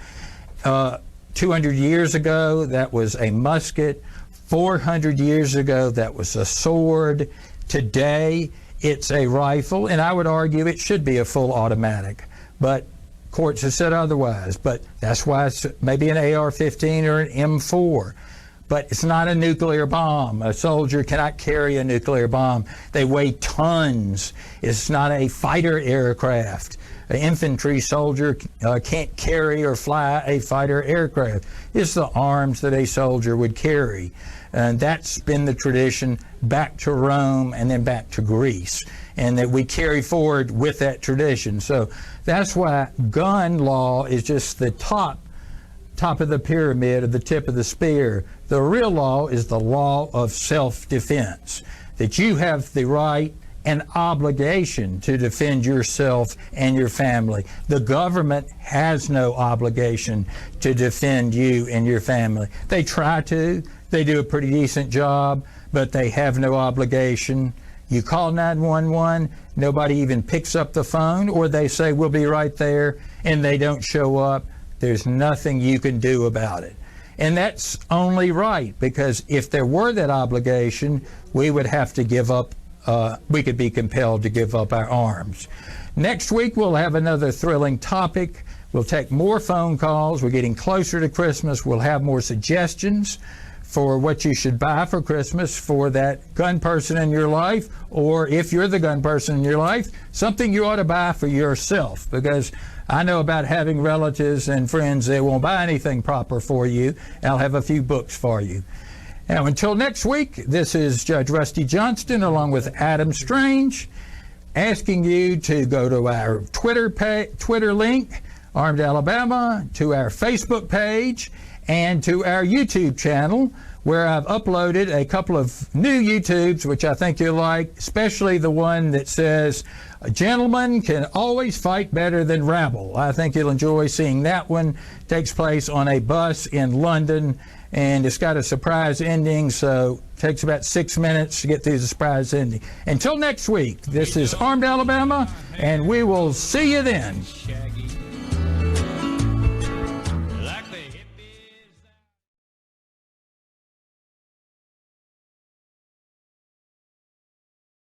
200 years ago, that was a musket. 400 years ago, that was a sword. Today, it's a rifle, and I would argue it should be a full automatic. But courts have said otherwise. But that's why it's maybe an AR-15 or an M4. But it's not a nuclear bomb. A soldier cannot carry a nuclear bomb. They weigh tons. It's not a fighter aircraft. An infantry soldier can't carry or fly a fighter aircraft. It's the arms that a soldier would carry. And that's been the tradition back to Rome and then back to Greece, and that we carry forward with that tradition. So that's why gun law is just the top of the pyramid, or the tip of the spear. The real law is the law of self-defense, that you have the right and obligation to defend yourself and your family. The government has no obligation to defend you and your family. They try to. They do a pretty decent job, but they have no obligation. You call 911, nobody even picks up the phone, or they say, we'll be right there, and they don't show up. There's nothing you can do about it. And that's only right, because if there were that obligation, we would have to give up, we could be compelled to give up our arms. Next week, we'll have another thrilling topic. We'll take more phone calls. We're getting closer to Christmas. We'll have more suggestions for what you should buy for Christmas for that gun person in your life, or if you're the gun person in your life, something you ought to buy for yourself, because I know about having relatives and friends that won't buy anything proper for you. I'll have a few books for you. Now, until next week, this is Judge Rusty Johnston along with Adam Strange, asking you to go to our Twitter link, Armed Alabama, to our Facebook page, and to our YouTube channel, where I've uploaded a couple of new YouTubes, which I think you'll like, especially the one that says, a gentleman can always fight better than rabble. I think you'll enjoy seeing that one. It takes place on a bus in London, and it's got a surprise ending, so it takes about 6 minutes to get through the surprise ending. Until next week, this is Armed Alabama, and we will see you then.